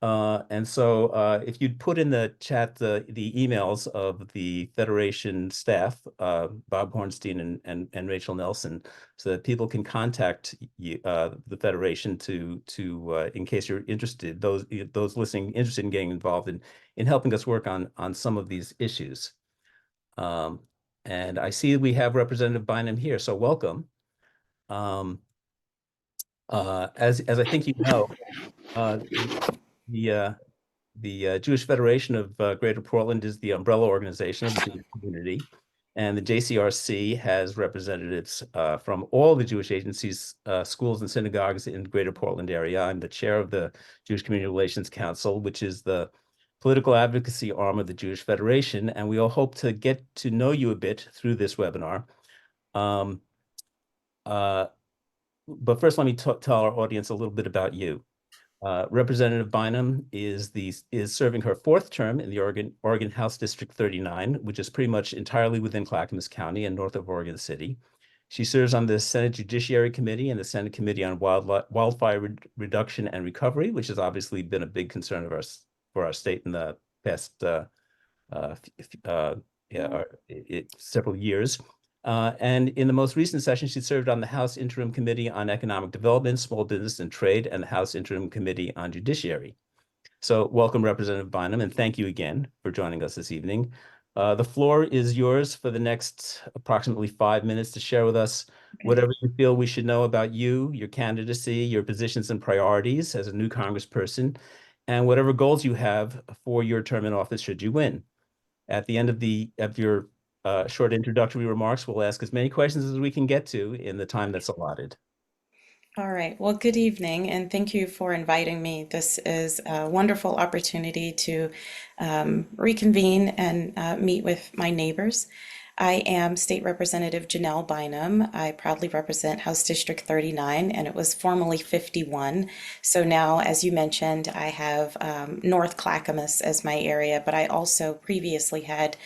And so if you'd put in the chat the emails of the Federation staff, Bob Hornstein and Rachel Nelson, so that people can contact the Federation to in case you're interested, those listening interested in getting involved in helping us work on some of these issues. And I see we have Representative Bynum here, so welcome. As I think you know, the Jewish Federation of Greater Portland is the umbrella organization of the Jewish community, and the JCRC has representatives from all the Jewish agencies, schools, and synagogues in the Greater Portland area. I'm the chair of the Jewish Community Relations Council, which is the political advocacy arm of the Jewish Federation, and we all hope to get to know you a bit through this webinar. But first, let me tell our audience a little bit about you. Representative Bynum is serving her fourth term in the Oregon House District 39, which is pretty much entirely within Clackamas County and north of Oregon City. She serves on the Senate Judiciary Committee and the Senate Committee on Wildfire Reduction and Recovery, which has obviously been a big concern of for our state in the past several years. And in the most recent session, she served on the House Interim Committee on Economic Development, Small Business and Trade, and the House Interim Committee on Judiciary. So welcome, Representative Bynum, and thank you again for joining us this evening. The floor is yours for the next approximately 5 minutes to share with us whatever you feel we should know about you, your candidacy, your positions and priorities as a new congressperson, and whatever goals you have for your term in office should you win. At the end of your short introductory remarks, we'll ask as many questions as we can get to in the time that's allotted. All right. Well, good evening, and thank you for inviting me. This is a wonderful opportunity to reconvene and meet with my neighbors. I am State Representative Janelle Bynum. I proudly represent House District 39, and it was formerly 51. So now, as you mentioned, I have North Clackamas as my area, but I also previously had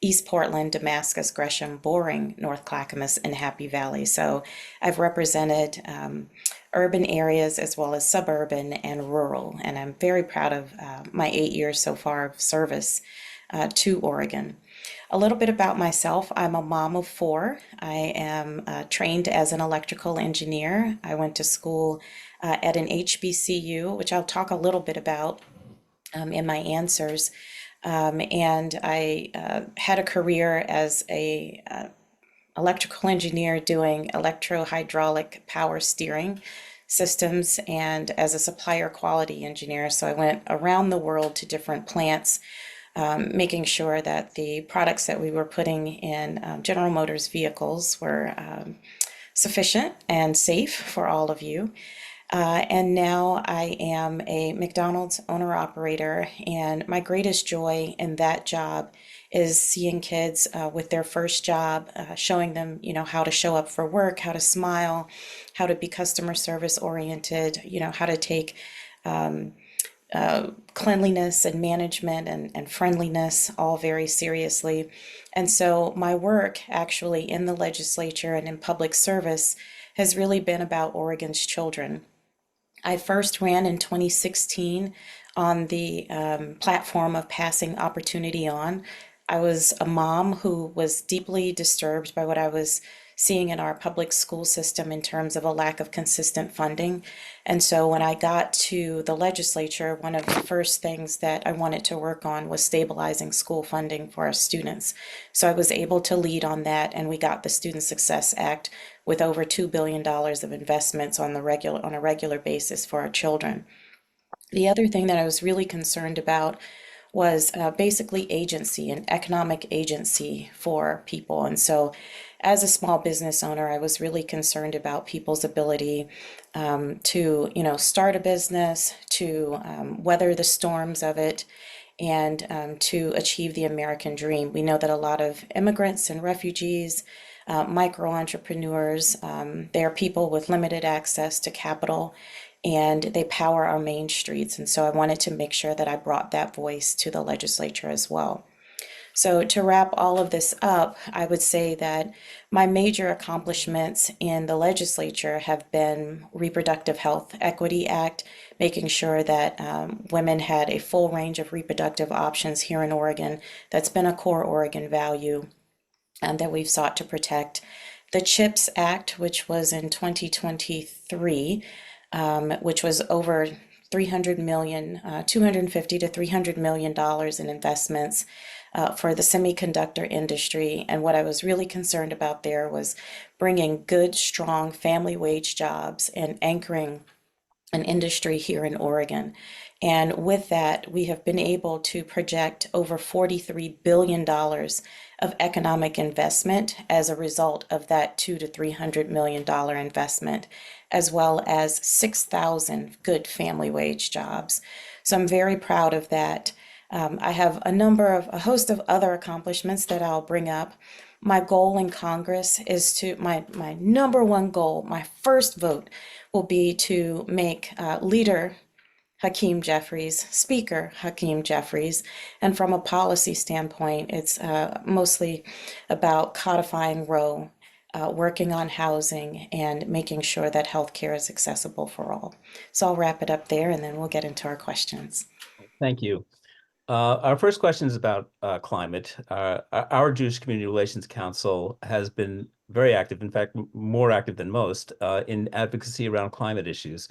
East Portland, Damascus, Gresham, Boring, North Clackamas, and Happy Valley. So I've represented urban areas as well as suburban and rural, and I'm very proud of my 8 years so far of service to Oregon. A little bit about myself. I'm a mom of 4. I am trained as an electrical engineer. I went to school at an HBCU, which I'll talk a little bit about in my answers. And I had a career as a electrical engineer doing electro-hydraulic power steering systems and as a supplier quality engineer. So I went around the world to different plants, making sure that the products that we were putting in General Motors vehicles were sufficient and safe for all of you. And now I am a McDonald's owner-operator, and my greatest joy in that job is seeing kids with their first job, showing them, how to show up for work, how to smile, how to be customer service oriented, how to take cleanliness and management and friendliness all very seriously. And so my work actually in the legislature and in public service has really been about Oregon's children. I first ran in 2016 on the platform of passing opportunity on. I was a mom who was deeply disturbed by what I was seeing in our public school system in terms of a lack of consistent funding. And so when I got to the legislature, one of the first things that I wanted to work on was stabilizing school funding for our students. So I was able to lead on that, and we got the Student Success Act with over $2 billion of investments on a regular basis for our children. The other thing that I was really concerned about was basically agency and economic agency for people. And so as a small business owner, I was really concerned about people's ability to, start a business, to weather the storms of it, and to achieve the American dream. We know that a lot of immigrants and refugees, micro entrepreneurs, they are people with limited access to capital, and they power our main streets. And so I wanted to make sure that I brought that voice to the legislature as well. So to wrap all of this up, I would say that my major accomplishments in the legislature have been Reproductive Health Equity Act, making sure that women had a full range of reproductive options here in Oregon. That's been a core Oregon value and that we've sought to protect. The CHIPS Act, which was in 2023, which was over 250 to $300 million in investments for the semiconductor industry. And what I was really concerned about there was bringing good, strong family wage jobs and anchoring an industry here in Oregon. And with that, we have been able to project over $43 billion of economic investment as a result of that $200 to $300 million investment, as well as 6,000 good family wage jobs. So I'm very proud of that. I have a host of other accomplishments that I'll bring up. My goal in Congress is my number one goal, my first vote will be to make Leader Hakeem Jeffries, Speaker Hakeem Jeffries, and from a policy standpoint, it's mostly about codifying Roe, working on housing, and making sure that healthcare is accessible for all. So I'll wrap it up there, and then we'll get into our questions. Thank you. Our first question is about climate. Our Jewish Community Relations Council has been very active, in fact, more active than most, in advocacy around climate issues.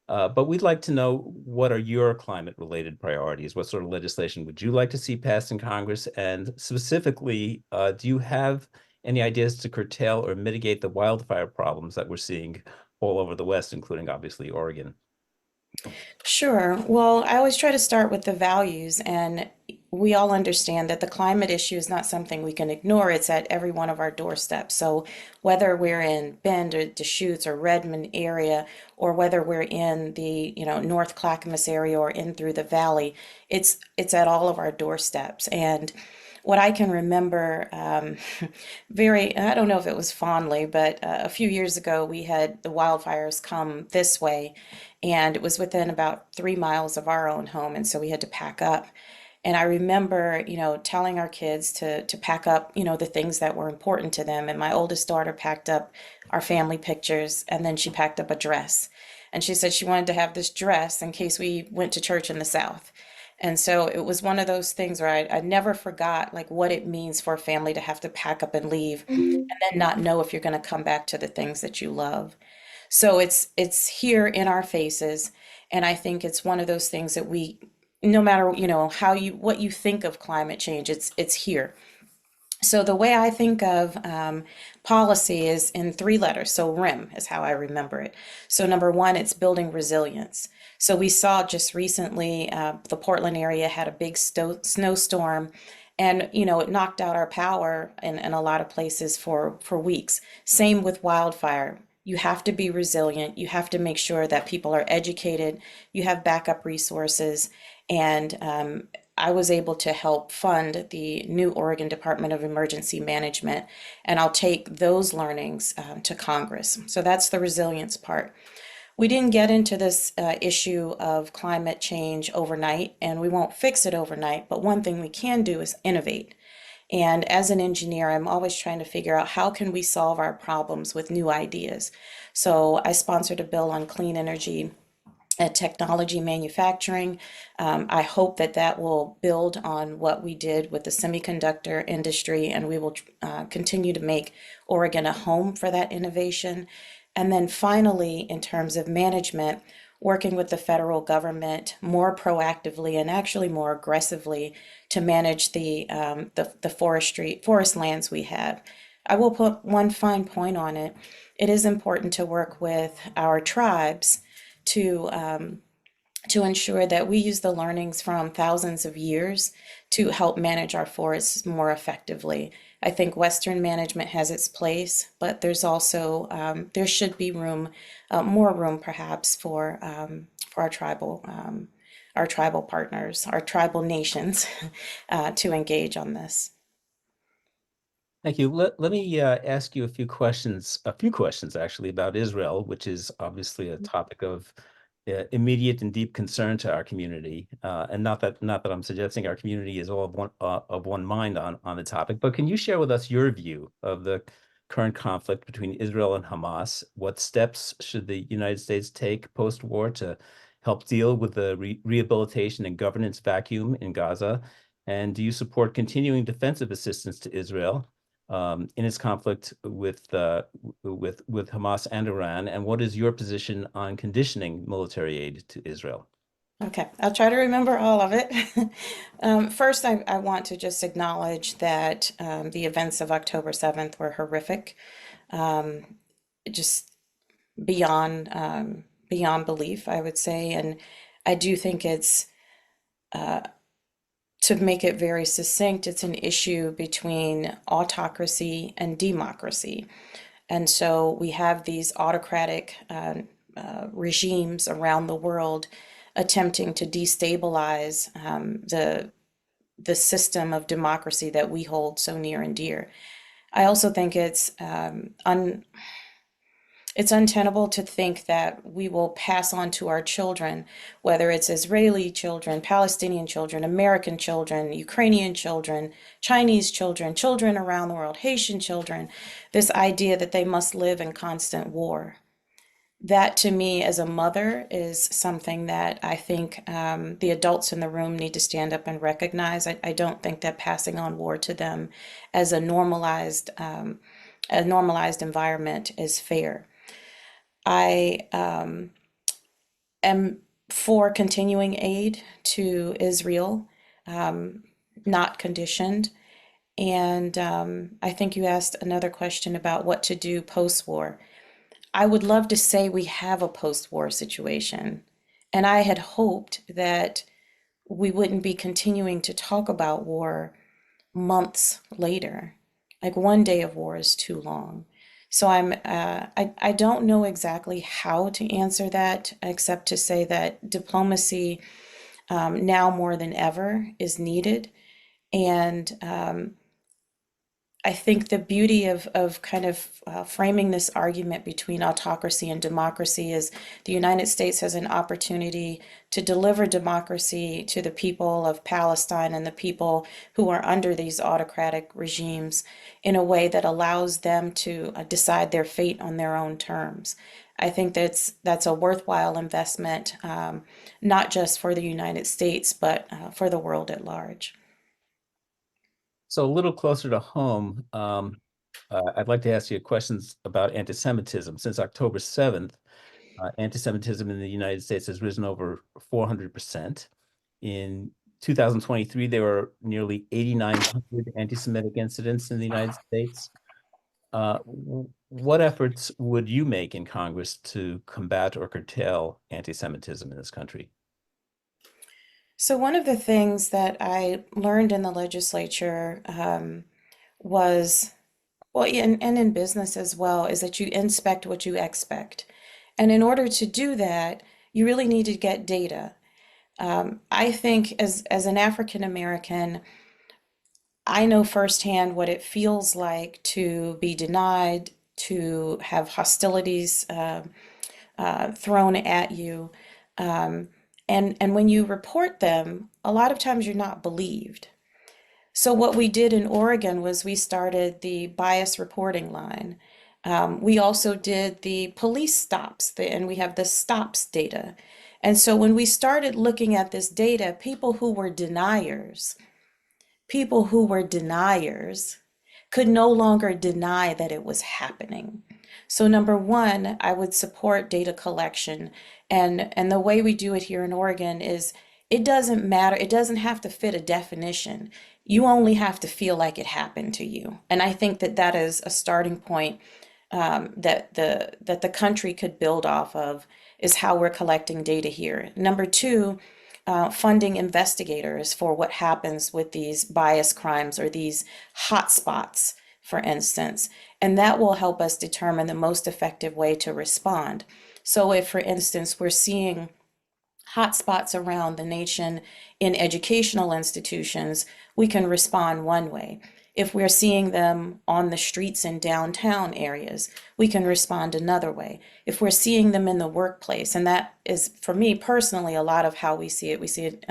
But we'd like to know, what are your climate-related priorities? What sort of legislation would you like to see passed in Congress? And specifically, do you have any ideas to curtail or mitigate the wildfire problems that we're seeing all over the West, including obviously Oregon? Sure. Well, I always try to start with the values, and we all understand that the climate issue is not something we can ignore. It's at every one of our doorsteps. So whether we're in Bend or Deschutes or Redmond area, or whether we're in the, North Clackamas area or in through the valley, it's at all of our doorsteps. And what I can remember, I don't know if it was fondly, but a few years ago we had the wildfires come this way, and it was within about 3 miles of our own home, and so we had to pack up. And I remember, telling our kids to pack up, the things that were important to them. And my oldest daughter packed up our family pictures, and then she packed up a dress. And she said she wanted to have this dress in case we went to church in the South. And so it was one of those things where I never forgot like what it means for a family to have to pack up and leave and then not know if you're going to come back to the things that you love. So it's here in our faces, and I think it's one of those things that we, no matter, what you think of climate change, it's here. So the way I think of policy is in 3 letters. So RIM is how I remember it. So number one, it's building resilience. So we saw just recently the Portland area had a big snowstorm, and it knocked out our power in a lot of places for weeks. Same with wildfire. You have to be resilient. You have to make sure that people are educated. You have backup resources, and I was able to help fund the new Oregon Department of Emergency Management, and I'll take those learnings to Congress. So that's the resilience part. We didn't get into this issue of climate change overnight, and we won't fix it overnight, but one thing we can do is innovate. And as an engineer, I'm always trying to figure out how can we solve our problems with new ideas. So I sponsored a bill on clean energy technology manufacturing. I hope that will build on what we did with the semiconductor industry, and we will continue to make Oregon a home for that innovation. And then finally, in terms of management, working with the federal government more proactively and actually more aggressively to manage the forest lands we have. I will put one fine point on it. It is important to work with our tribes to ensure that we use the learnings from thousands of years to help manage our forests more effectively. I think Western management has its place, but there's also there should be more room perhaps for our tribal partners, our tribal nations, to engage on this. Thank you. Let me ask you a few questions actually about Israel, which is obviously a topic of immediate and deep concern to our community. And not that I'm suggesting our community is all of one mind on the topic, but can you share with us your view of the current conflict between Israel and Hamas? What steps should the United States take post-war to help deal with the rehabilitation and governance vacuum in Gaza? And do you support continuing defensive assistance to Israel in its conflict with Hamas and Iran? And what is your position on conditioning military aid to Israel? Okay, I'll try to remember all of it. First, I want to just acknowledge that the events of October 7th were horrific, just beyond belief, I would say. And I do think it's to make it very succinct, it's an issue between autocracy and democracy. And so we have these autocratic regimes around the world attempting to destabilize the system of democracy that we hold so near and dear. I also think it's untenable to think that we will pass on to our children, whether it's Israeli children, Palestinian children, American children, Ukrainian children, Chinese children, children around the world, Haitian children, this idea that they must live in constant war. That, to me, as a mother, is something that I think the adults in the room need to stand up and recognize. I don't think that passing on war to them as a normalized environment is fair. I am for continuing aid to Israel, not conditioned. And I think you asked another question about what to do post-war. I would love to say we have a post-war situation. And I had hoped that we wouldn't be continuing to talk about war months later. Like one day of war is too long. So I don't know exactly how to answer that, except to say that diplomacy now more than ever is needed. And I think the beauty of kind of framing this argument between autocracy and democracy is the United States has an opportunity to deliver democracy to the people of Palestine and the people who are under these autocratic regimes in a way that allows them to decide their fate on their own terms. I think that's a worthwhile investment, not just for the United States, but for the world at large. So a little closer to home, I'd like to ask you questions about anti-Semitism. Since October 7th, anti-Semitism in the United States has risen over 400%. In 2023, there were nearly 8,900 anti-Semitic incidents in the United States. What efforts would you make in Congress to combat or curtail anti-Semitism in this country? So one of the things that I learned in the legislature was, well, and in business as well, is that you inspect what you expect. And in order to do that, you really need to get data. I think as an African American, I know firsthand what it feels like to be denied, to have hostilities thrown at you. And when you report them, a lot of times you're not believed. So what we did in Oregon was we started the bias reporting line. We also did the police stops, and we have the stops data. And so when we started looking at this data, people who were deniers could no longer deny that it was happening. So number one, I would support data collection. And the way we do it here in Oregon is it doesn't matter. It doesn't have to fit a definition. You only have to feel like it happened to you. And I think that that is a starting point that the country could build off of, is how we're collecting data here. Number two, funding investigators for what happens with these bias crimes or these hot spots, for instance. And that will help us determine the most effective way to respond. So if, for instance, we're seeing hotspots around the nation in educational institutions, we can respond one way. If we're seeing them on the streets in downtown areas, we can respond another way. If we're seeing them in the workplace, and that is, for me personally, a lot of how we see it. We see it,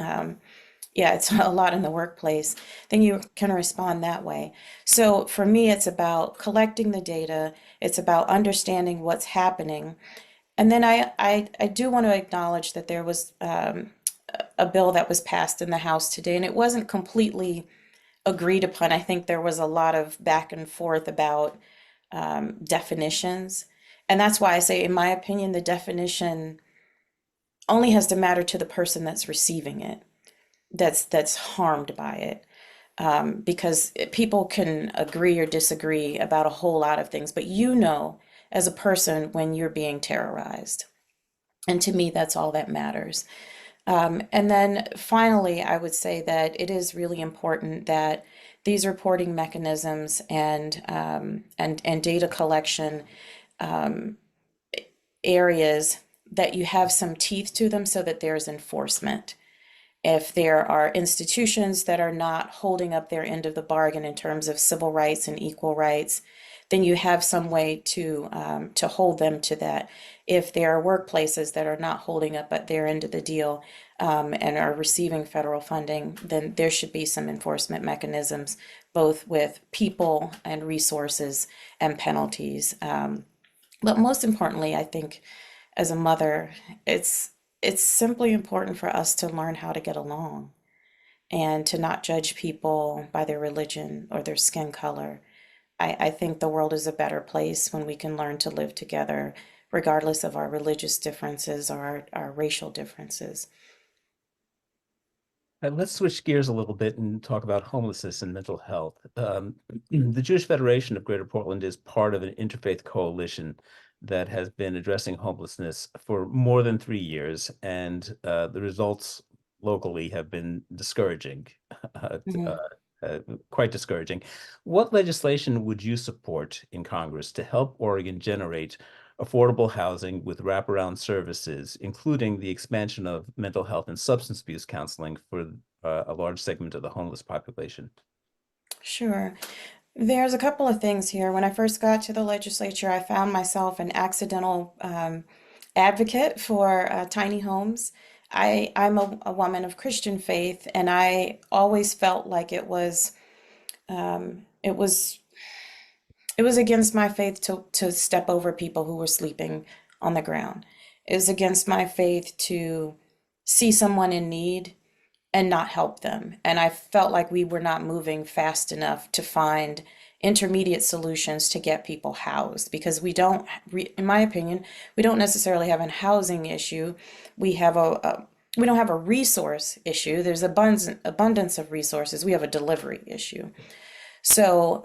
it's a lot in the workplace, then you can respond that way. So for me, it's about collecting the data. It's about understanding what's happening. And then I do want to acknowledge that there was a bill that was passed in the House today, and it wasn't completely agreed upon. I think there was a lot of back and forth about definitions. And that's why I say, in my opinion, the definition only has to matter to the person that's receiving it, that's harmed by it. Because people can agree or disagree about a whole lot of things, but you know, as a person, when you're being terrorized. And to me, that's all that matters. And then finally, I would say that it is really important that these reporting mechanisms and data collection areas, that you have some teeth to them so that there's enforcement. If there are institutions that are not holding up their end of the bargain in terms of civil rights and equal rights, then you have some way to hold them to that. If there are workplaces that are not holding up at their end of the deal and are receiving federal funding, then there should be some enforcement mechanisms, both with people and resources and penalties. But most importantly, I think as a mother, it's simply important for us to learn how to get along and to not judge people by their religion or their skin color. I think the world is a better place when we can learn to live together regardless of our religious differences or our racial differences. Let's switch gears a little bit and talk about homelessness and mental health. The Jewish Federation of Greater Portland is part of an interfaith coalition that has been addressing homelessness for more than 3 years, and the results locally have been discouraging, quite discouraging. What legislation would you support in Congress to help Oregon generate affordable housing with wraparound services, including the expansion of mental health and substance abuse counseling for a large segment of the homeless population? Sure. There's a couple of things here. When I first got to the legislature, I found myself an accidental advocate for tiny homes. I'm a woman of Christian faith, and I always felt like um, it was it was against my faith to step over people who were sleeping on the ground. It was against my faith to see someone in need and not help them. And I felt like we were not moving fast enough to find intermediate solutions to get people housed, because we don't, in my opinion, we don't necessarily have a housing issue. We have we don't have a resource issue. There's abundance of resources. We have a delivery issue. So,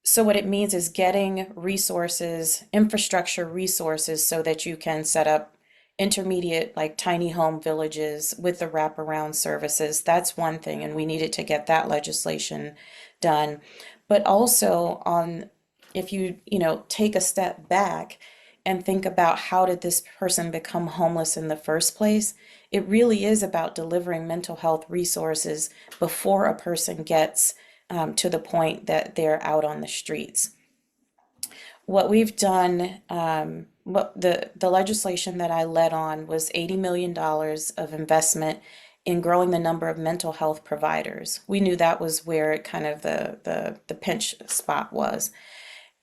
so what it means is getting resources, infrastructure resources, so that you can set up intermediate, like tiny home villages with the wraparound services. That's one thing, and we needed to get that legislation done. But also if you take a step back and think about how did this person become homeless in the first place, it really is about delivering mental health resources before a person gets to the point that they're out on the streets. What we've done, the legislation that I led on was $80 million of investment in growing the number of mental health providers. We knew that was where kind of the pinch spot was.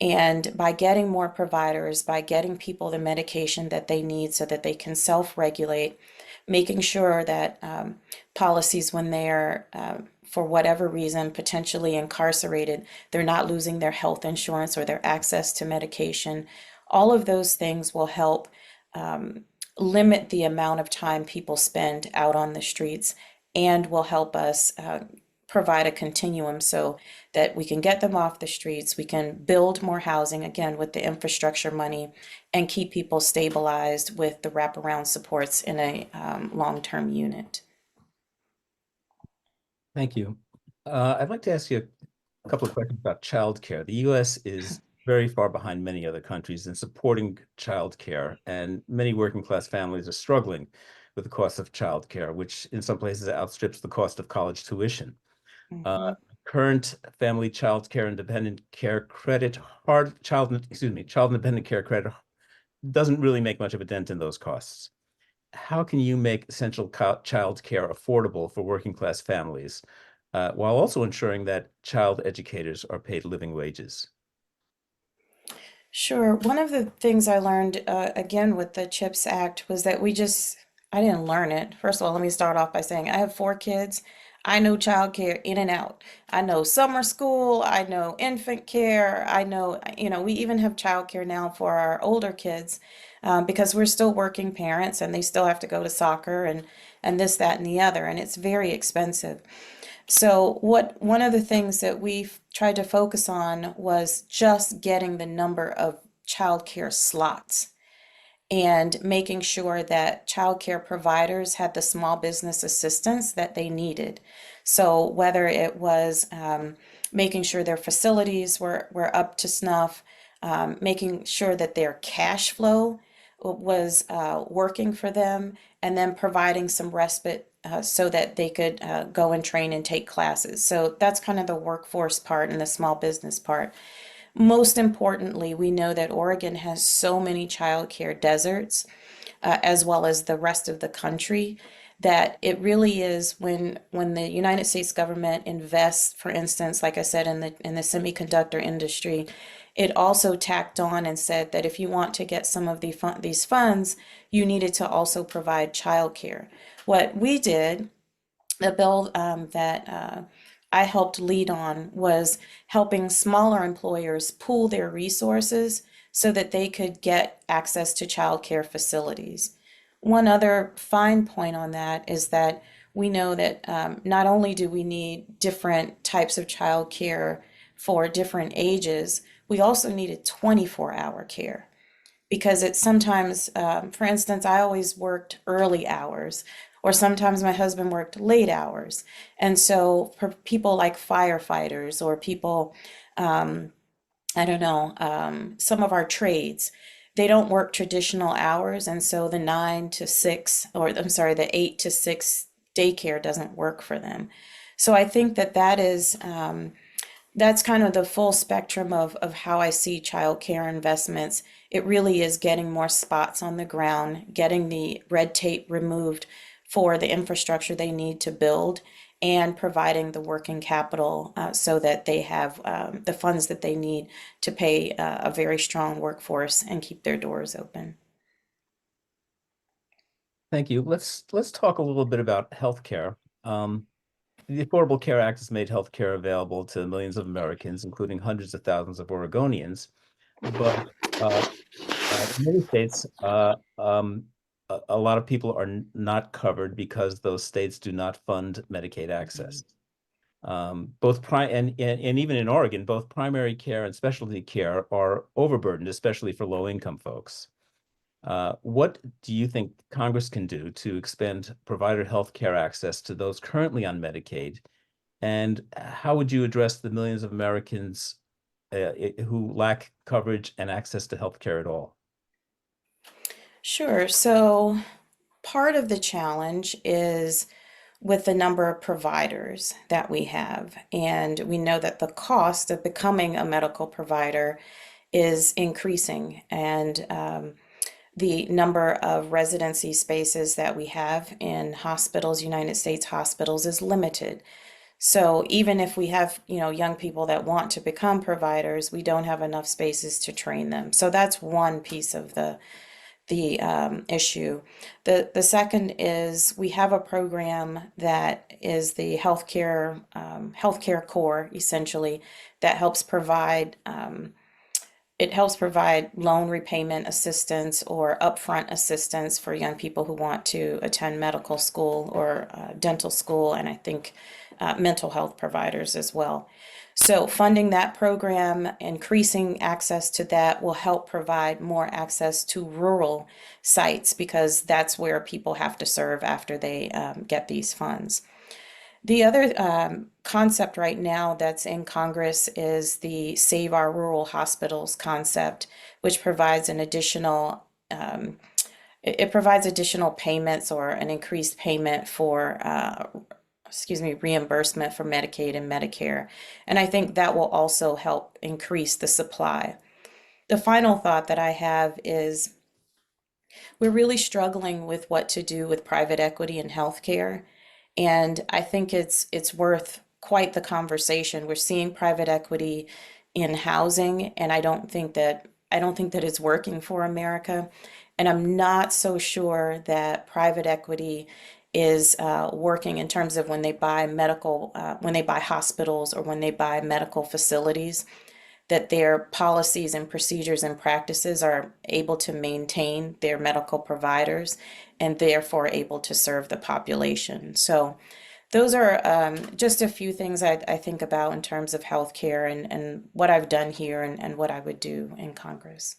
And by getting more providers, by getting people the medication that they need so that they can self-regulate, making sure that policies, when they're for whatever reason potentially incarcerated, they're not losing their health insurance or their access to medication. All of those things will help limit the amount of time people spend out on the streets, and will help us provide a continuum so that we can get them off the streets, we can build more housing, again, with the infrastructure money, and keep people stabilized with the wraparound supports in a long-term unit. Thank you. I'd like to ask you a couple of questions about childcare. The U.S. is very far behind many other countries in supporting childcare, and many working class families are struggling with the cost of childcare, which in some places outstrips the cost of college tuition. Current family child care independent care credit, child independent care credit doesn't really make much of a dent in those costs. How can you make essential child care affordable for working class families, while also ensuring that child educators are paid living wages? Sure. One of the things I learned, again, with the CHIPS Act was that I didn't learn it. First of all, let me start off by saying I have 4 kids. I know childcare in and out. I know summer school. I know infant care. I know, we even have childcare now for our older kids, because we're still working parents and they still have to go to soccer and this, that, and the other, and it's very expensive. So one of the things that we've tried to focus on was just getting the number of childcare slots and making sure that childcare providers had the small business assistance that they needed. So whether it was making sure their facilities were up to snuff, making sure that their cash flow was working for them, and then providing some respite so that they could go and train and take classes. So that's kind of the workforce part and the small business part. Most importantly, we know that Oregon has so many childcare deserts, as well as the rest of the country, that it really is when the United States government invests, for instance, like I said, in the semiconductor industry, it also tacked on and said that if you want to get some of these funds, you needed to also provide childcare. What we did, the bill that I helped lead on, was helping smaller employers pool their resources so that they could get access to childcare facilities. One other fine point on that is that we know that not only do we need different types of childcare for different ages, we also needed 24-hour care because it's sometimes, for instance, I always worked early hours, or sometimes my husband worked late hours. And so for people like firefighters or people, I don't know, some of our trades, they don't work traditional hours. And so the 9 to 6, or I'm sorry, the 8 to 6 daycare doesn't work for them. So I think that that's kind of the full spectrum of how I see childcare investments. It really is getting more spots on the ground, getting the red tape removed for the infrastructure they need to build, and providing the working capital so that they have the funds that they need to pay a very strong workforce and keep their doors open. Thank you. Let's talk a little bit about healthcare. The Affordable Care Act has made healthcare available to millions of Americans, including hundreds of thousands of Oregonians. But in many states, a lot of people are not covered because those states do not fund Medicaid access. And even in Oregon, both primary care and specialty care are overburdened, especially for low-income folks. What do you think Congress can do to expand provider health care access to those currently on Medicaid? And how would you address the millions of Americans who lack coverage and access to health care at all? Sure. So part of the challenge is with the number of providers that we have. And we know that the cost of becoming a medical provider is increasing. And the number of residency spaces that we have in hospitals, United States hospitals, is limited. So even if we have, young people that want to become providers, we don't have enough spaces to train them. So that's one piece of the issue. The second is we have a program that is the healthcare core, essentially, that helps provide loan repayment assistance or upfront assistance for young people who want to attend medical school or dental school, and I think mental health providers as well. So funding that program, increasing access to that, will help provide more access to rural sites because that's where people have to serve after they get these funds. The other concept right now that's in Congress is the Save Our Rural Hospitals concept, which provides an additional it provides additional payments or an increased payment for reimbursement for Medicaid and Medicare. And I think that will also help increase the supply. The final thought that I have is we're really struggling with what to do with private equity in healthcare. And I think it's worth quite the conversation. We're seeing private equity in housing, and I don't think that it's working for America. And I'm not so sure that private equity is working in terms of when they buy hospitals or when they buy medical facilities, that their policies and procedures and practices are able to maintain their medical providers and therefore able to serve the population. So those are just a few things I think about in terms of healthcare and what I've done here and what I would do in Congress.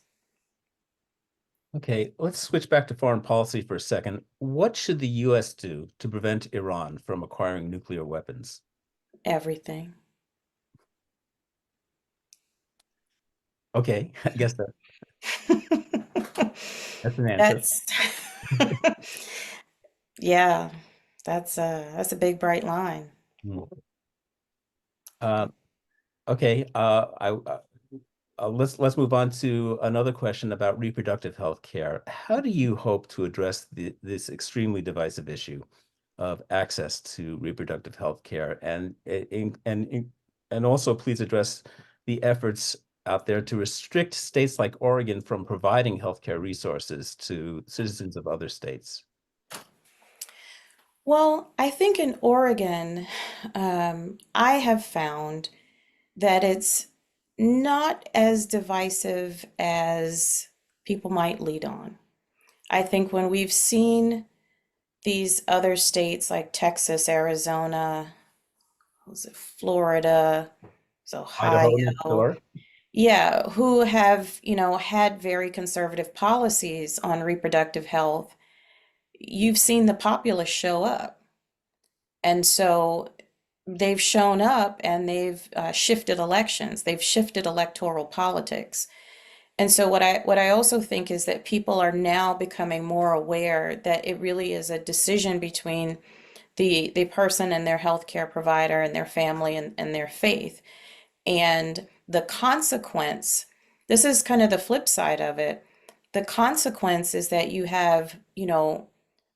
Okay, let's switch back to foreign policy for a second. What should the U.S. do to prevent Iran from acquiring nuclear weapons? Everything. Okay, I guess that's an answer. Yeah, that's a big bright line. Okay, let's move on to another question about reproductive health care. How do you hope to address this extremely divisive issue of access to reproductive health care, and also please address the efforts out there to restrict states like Oregon from providing healthcare resources to citizens of other states? Well, I think in Oregon, I have found that it's Not as divisive as people might lead on. I think when we've seen these other states like Texas, Arizona, was it Florida, it's Ohio, Idaho next door. yeah, who have, had very conservative policies on reproductive health, you've seen the populace show up. And so they've shown up and they've shifted elections, they've shifted electoral politics. And so what I also think is that people are now becoming more aware that it really is a decision between the person and their healthcare provider and their family and their faith. And the consequence, this is kind of the flip side of it. The consequence is that you have,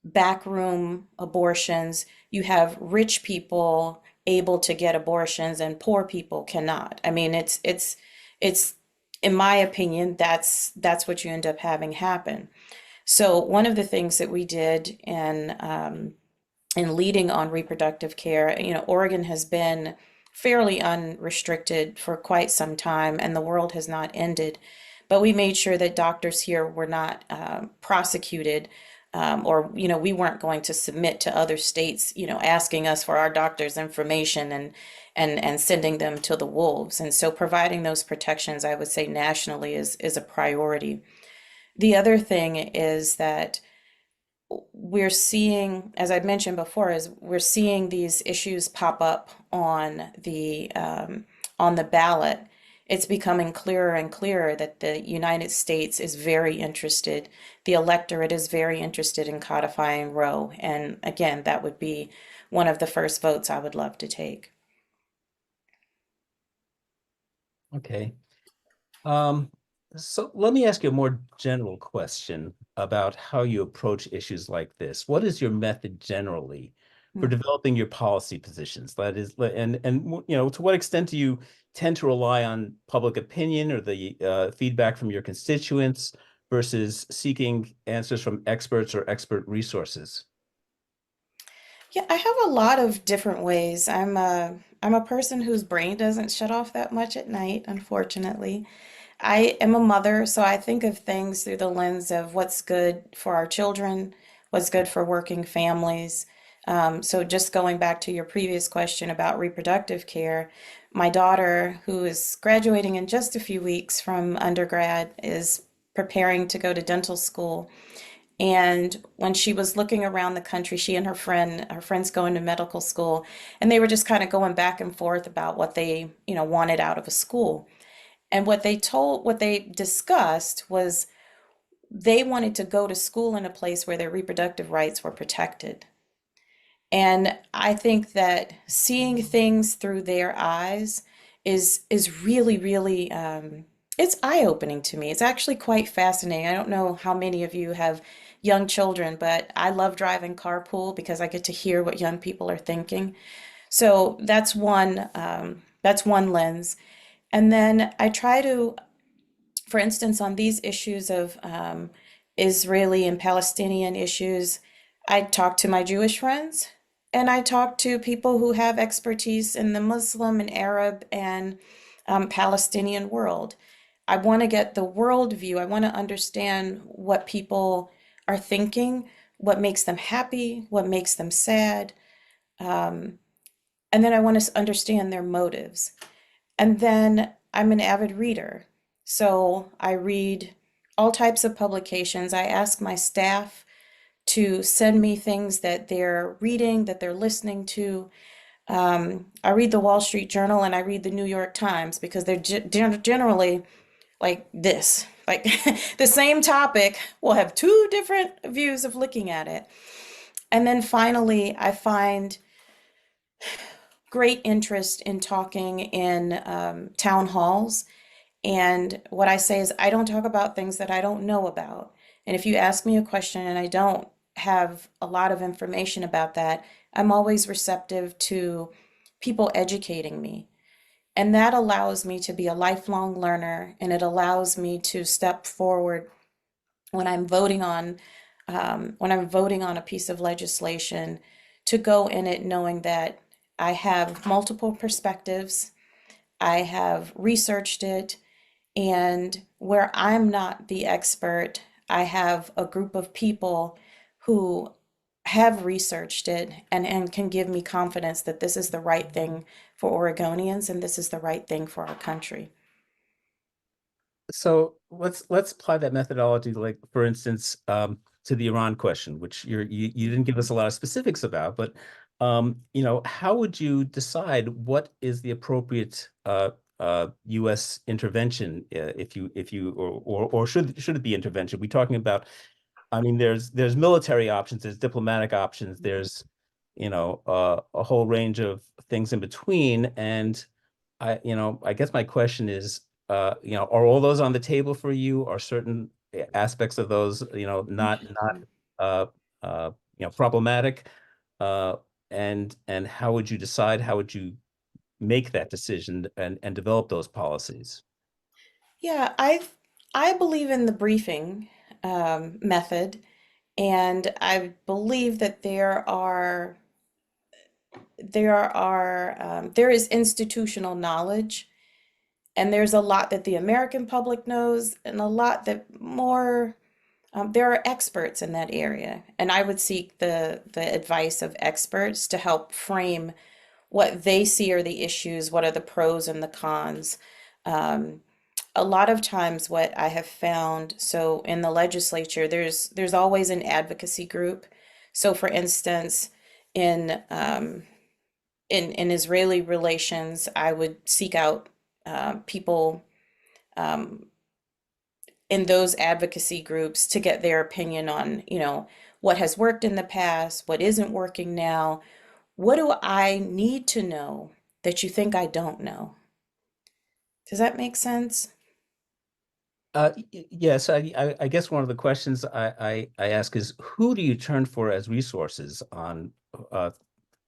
backroom abortions, you have rich people able to get abortions and poor people cannot. I mean, it's in my opinion, that's what you end up having happen. So one of the things that we did in leading on reproductive care, Oregon has been fairly unrestricted for quite some time, and the world has not ended. But we made sure that doctors here were not prosecuted, or we weren't going to submit to other states, asking us for our doctor's information and sending them to the wolves. And so providing those protections, I would say nationally is a priority. The other thing is that we're seeing, as I mentioned before, is we're seeing these issues pop up on the ballot. It's becoming clearer and clearer that the United States is very interested, the electorate is very interested in codifying Roe. And again, that would be one of the first votes I would love to take. Okay. So let me ask you a more general question about how you approach issues like this. What is your method generally for developing your policy positions? That is, and to what extent do you tend to rely on public opinion or the feedback from your constituents versus seeking answers from experts or expert resources? Yeah, I have a lot of different ways. I'm a person whose brain doesn't shut off that much at night, unfortunately. I am a mother, so I think of things through the lens of what's good for our children, what's good for working families. So just going back to your previous question about reproductive care, my daughter, who is graduating in just a few weeks from undergrad, is preparing to go to dental school. And when she was looking around the country, she and her friends going to medical school, and they were just kind of going back and forth about what they, wanted out of a school. And what they discussed was they wanted to go to school in a place where their reproductive rights were protected. And I think that seeing things through their eyes is really, really it's eye-opening to me. It's actually quite fascinating. I don't know how many of you have young children, but I love driving carpool because I get to hear what young people are thinking. So that's one lens. And then I try to, for instance, on these issues of Israeli and Palestinian issues, I talk to my Jewish friends and I talk to people who have expertise in the Muslim and Arab and Palestinian world. I want to get the world view. I want to understand what people are thinking, what makes them happy, what makes them sad. And then I want to understand their motives. And then I'm an avid reader. So I read all types of publications. I ask my staff to send me things that they're reading, that they're listening to. I read the Wall Street Journal and I read the New York Times because they're generally like this. Like the same topic will have two different views of looking at it. And then finally, I find great interest in talking in town halls. And what I say is, I don't talk about things that I don't know about. And if you ask me a question and I don't have a lot of information about that, I'm always receptive to people educating me. And that allows me to be a lifelong learner, and it allows me to step forward when I'm voting on a piece of legislation, to go in it knowing that I have multiple perspectives. I have researched it, and where I'm not the expert, I have a group of people who have researched it and can give me confidence that this is the right thing for Oregonians and this is the right thing for our country. So let's apply that methodology, like for instance, to the Iran question, which you didn't give us a lot of specifics about, but how would you decide what is the appropriate U.S. intervention, or should it be intervention? We're talking about, I mean, there's military options, there's diplomatic options, there's a whole range of things in between, and I guess my question is, are all those on the table for you? Are certain aspects of those, not uh, problematic? And how would you decide? How would you make that decision and develop those policies? Yeah, I believe in the briefing method, and I believe that there is institutional knowledge, and there's a lot that the American public knows, and a lot that more there are experts in that area, and I would seek the advice of experts to help frame what they see are the issues, what are the pros and the cons. Um, a lot of times what I have found, so in the legislature, there's always an advocacy group. So for instance, in in Israeli relations, I would seek out people um, in those advocacy groups to get their opinion on, what has worked in the past, what isn't working now. What do I need to know that you think I don't know? Does that make sense? Yes, I guess one of the questions I ask is, who do you turn for as resources on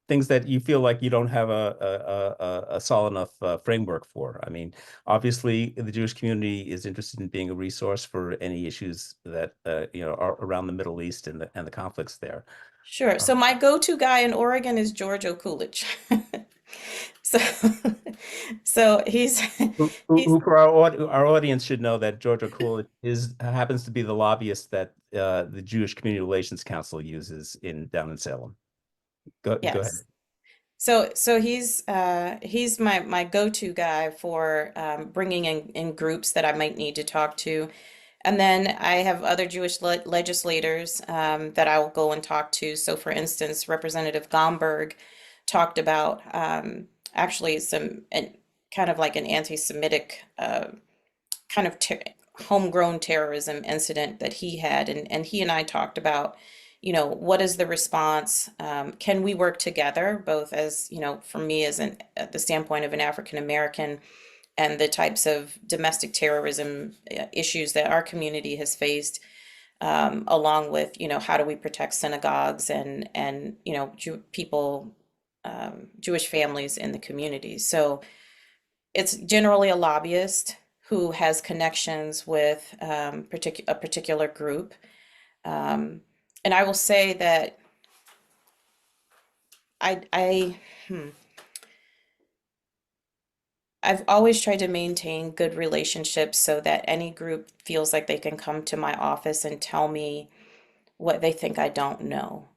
things that you feel like you don't have a solid enough framework for? I mean, obviously, the Jewish community is interested in being a resource for any issues that are around the Middle East and the conflicts there. Sure. So my go-to guy in Oregon is George Okulich. So, so he's Who for our audience should know that Georgia Cool happens to be the lobbyist that the Jewish Community Relations Council uses down in Salem. Go ahead. yes. So he's my go-to guy for bringing in groups that I might need to talk to. And then I have other Jewish legislators that I will go and talk to. So for instance, Representative Gomberg talked about actually kind of like an anti-Semitic kind of homegrown terrorism incident that he had. And he and I talked about, what is the response? Can we work together, both as, for me as the standpoint of an African American, and the types of domestic terrorism issues that our community has faced, along with, how do we protect synagogues and people, Jewish families in the community. So it's generally a lobbyist who has connections with a particular group. And I will say that I I've always tried to maintain good relationships so that any group feels like they can come to my office and tell me what they think I don't know.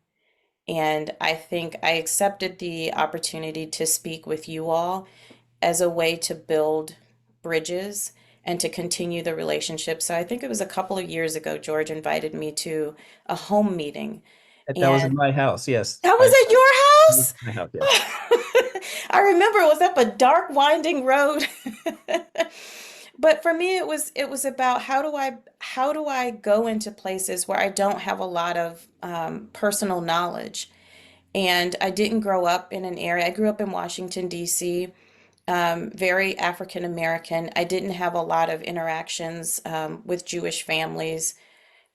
And I think I accepted the opportunity to speak with you all as a way to build bridges and to continue the relationship. So I think it was a couple of years ago, George invited me to a home meeting. That was in And my house. Yes, that was at your house? my house. Yes. I remember it was up a dark, winding road. But for me, it was about how do I go into places where I don't have a lot of personal knowledge. And I didn't grow up in an area. I grew up in Washington, D.C., very African American. I didn't have a lot of interactions with Jewish families.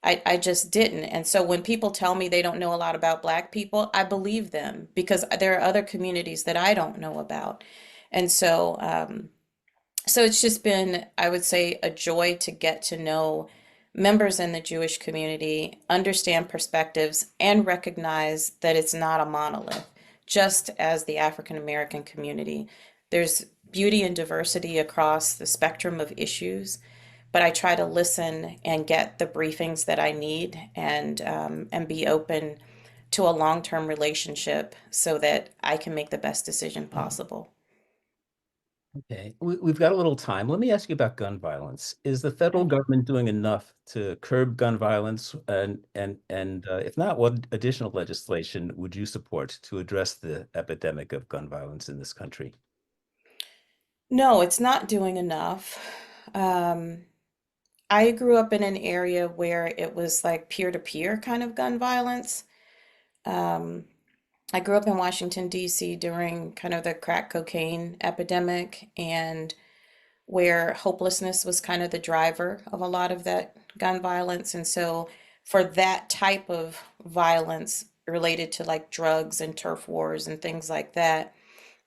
I just didn't. And so when people tell me they don't know a lot about Black people, I believe them because there are other communities that I don't know about. And so it's just been, I would say, a joy to get to know members in the Jewish community, understand perspectives, and recognize that it's not a monolith, just as the African American community. There's beauty and diversity across the spectrum of issues, but I try to listen and get the briefings that I need and be open to a long-term relationship so that I can make the best decision possible. Okay, we've got a little time. Let me ask you about gun violence. Is the federal government doing enough to curb gun violence? And if not, what additional legislation would you support to address the epidemic of gun violence in this country? No, it's not doing enough. Um, I grew up in an area where it was like peer-to-peer kind of gun violence. Um, I grew up in Washington, D.C. during kind of the crack cocaine epidemic, and where hopelessness was kind of the driver of a lot of that gun violence. And so, for that type of violence related to like drugs and turf wars and things like that,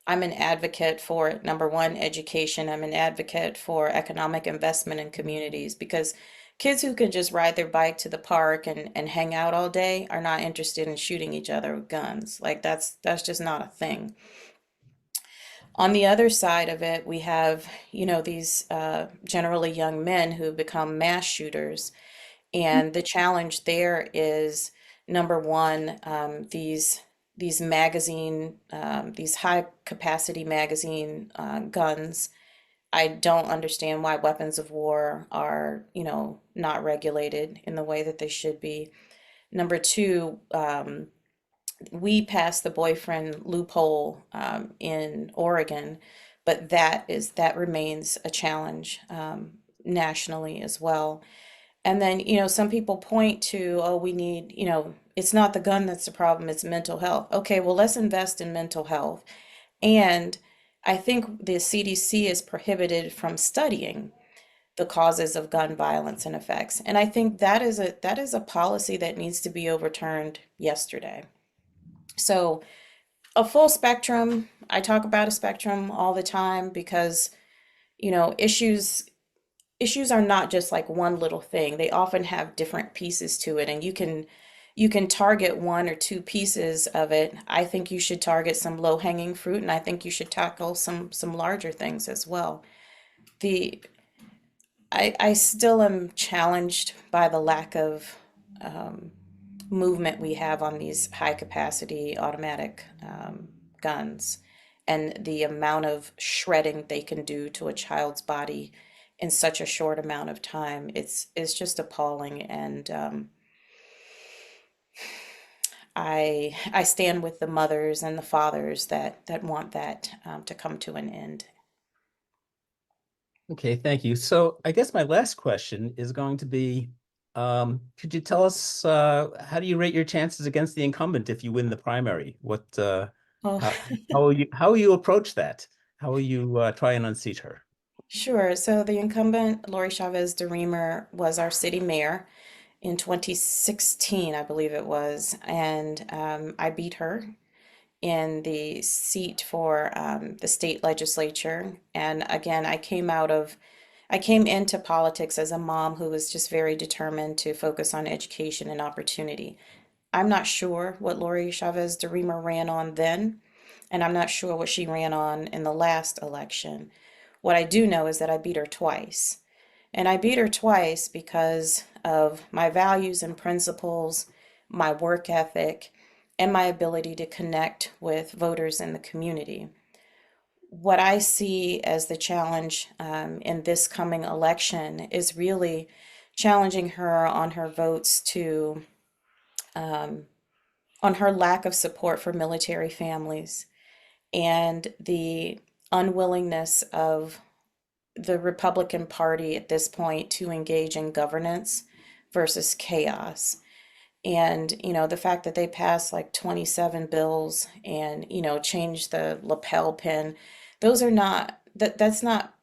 I'm an advocate for number one, education. I'm an advocate for economic investment in communities because kids who can just ride their bike to the park and hang out all day are not interested in shooting each other with guns. Like that's just not a thing. On the other side of it, we have, these generally young men who become mass shooters. And the challenge there is number one, these high capacity magazine guns. I don't understand why weapons of war are, not regulated in the way that they should be. Number two, we passed the boyfriend loophole in Oregon, but that remains a challenge nationally as well. And then, some people point to, oh, we need, it's not the gun that's the problem, it's mental health. Okay, well, let's invest in mental health. And I think the CDC is prohibited from studying the causes of gun violence and effects. And I think that is a policy that needs to be overturned yesterday. So a full spectrum, I talk about a spectrum all the time because, issues are not just like one little thing. They often have different pieces to it, and you can target one or two pieces of it. I think you should target some low-hanging fruit, and I think you should tackle some larger things as well. The I still am challenged by the lack of movement we have on these high capacity automatic guns and the amount of shredding they can do to a child's body in such a short amount of time. It's just appalling, and I stand with the mothers and the fathers that want that to come to an end. Okay, thank you. So I guess my last question is going to be, could you tell us how do you rate your chances against the incumbent if you win the primary? Oh, How will you approach that? How will you try and unseat her? sure. So the incumbent, Lori Chavez DeRemer, was our city mayor in 2016, I believe it was, and I beat her in the seat for the state legislature. And again, I came into politics as a mom who was just very determined to focus on education and opportunity. I'm not sure what Lori Chavez DeRemer ran on then, and I'm not sure what she ran on in the last election. What I do know is that I beat her twice. And I beat her twice because of my values and principles, my work ethic, and my ability to connect with voters in the community. What I see as the challenge in this coming election is really challenging her on her votes um, on her lack of support for military families and the unwillingness of the Republican Party at this point to engage in governance versus chaos. And, the fact that they passed like 27 bills and, changed the lapel pin, that's not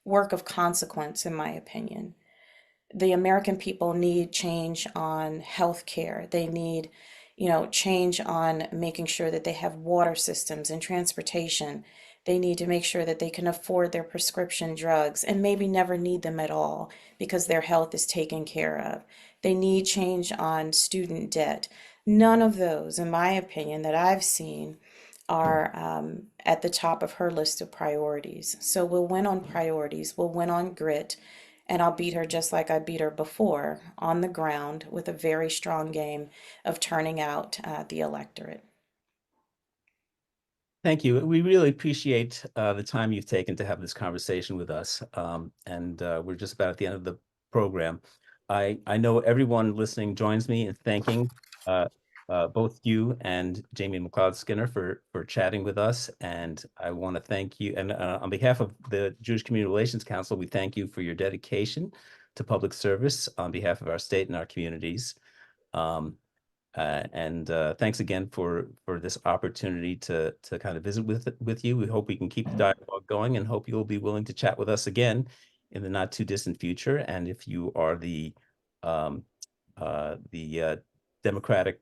work of consequence, in my opinion. The American people need change on health care. They need, change on making sure that they have water systems and transportation. They need to make sure that they can afford their prescription drugs and maybe never need them at all because their health is taken care of. They need change on student debt. None of those, in my opinion, that I've seen are at the top of her list of priorities. So we'll win on priorities, we'll win on grit, and I'll beat her just like I beat her before on the ground with a very strong game of turning out the electorate. Thank you. We really appreciate the time you've taken to have this conversation with us. And we're just about at the end of the program. I know everyone listening joins me in thanking both you and Jamie McLeod-Skinner for chatting with us. And I want to thank you. And on behalf of the Jewish Community Relations Council, we thank you for your dedication to public service on behalf of our state and our communities. Thanks again for this opportunity to kind of visit with you. We hope we can keep the dialogue going and hope you'll be willing to chat with us again in the not too distant future. And if you are the Democratic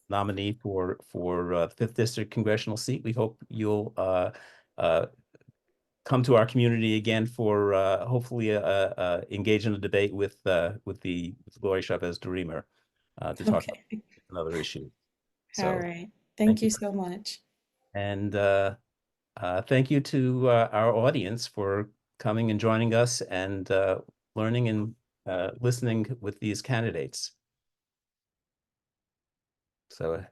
nominee for the 5th District congressional seat, we hope you'll come to our community again for hopefully engage in a debate with Gloria Chavez-DeRemer. To talk about another issue. So, all right. Thank you so much. And thank you to our audience for coming and joining us and learning and listening with these candidates. So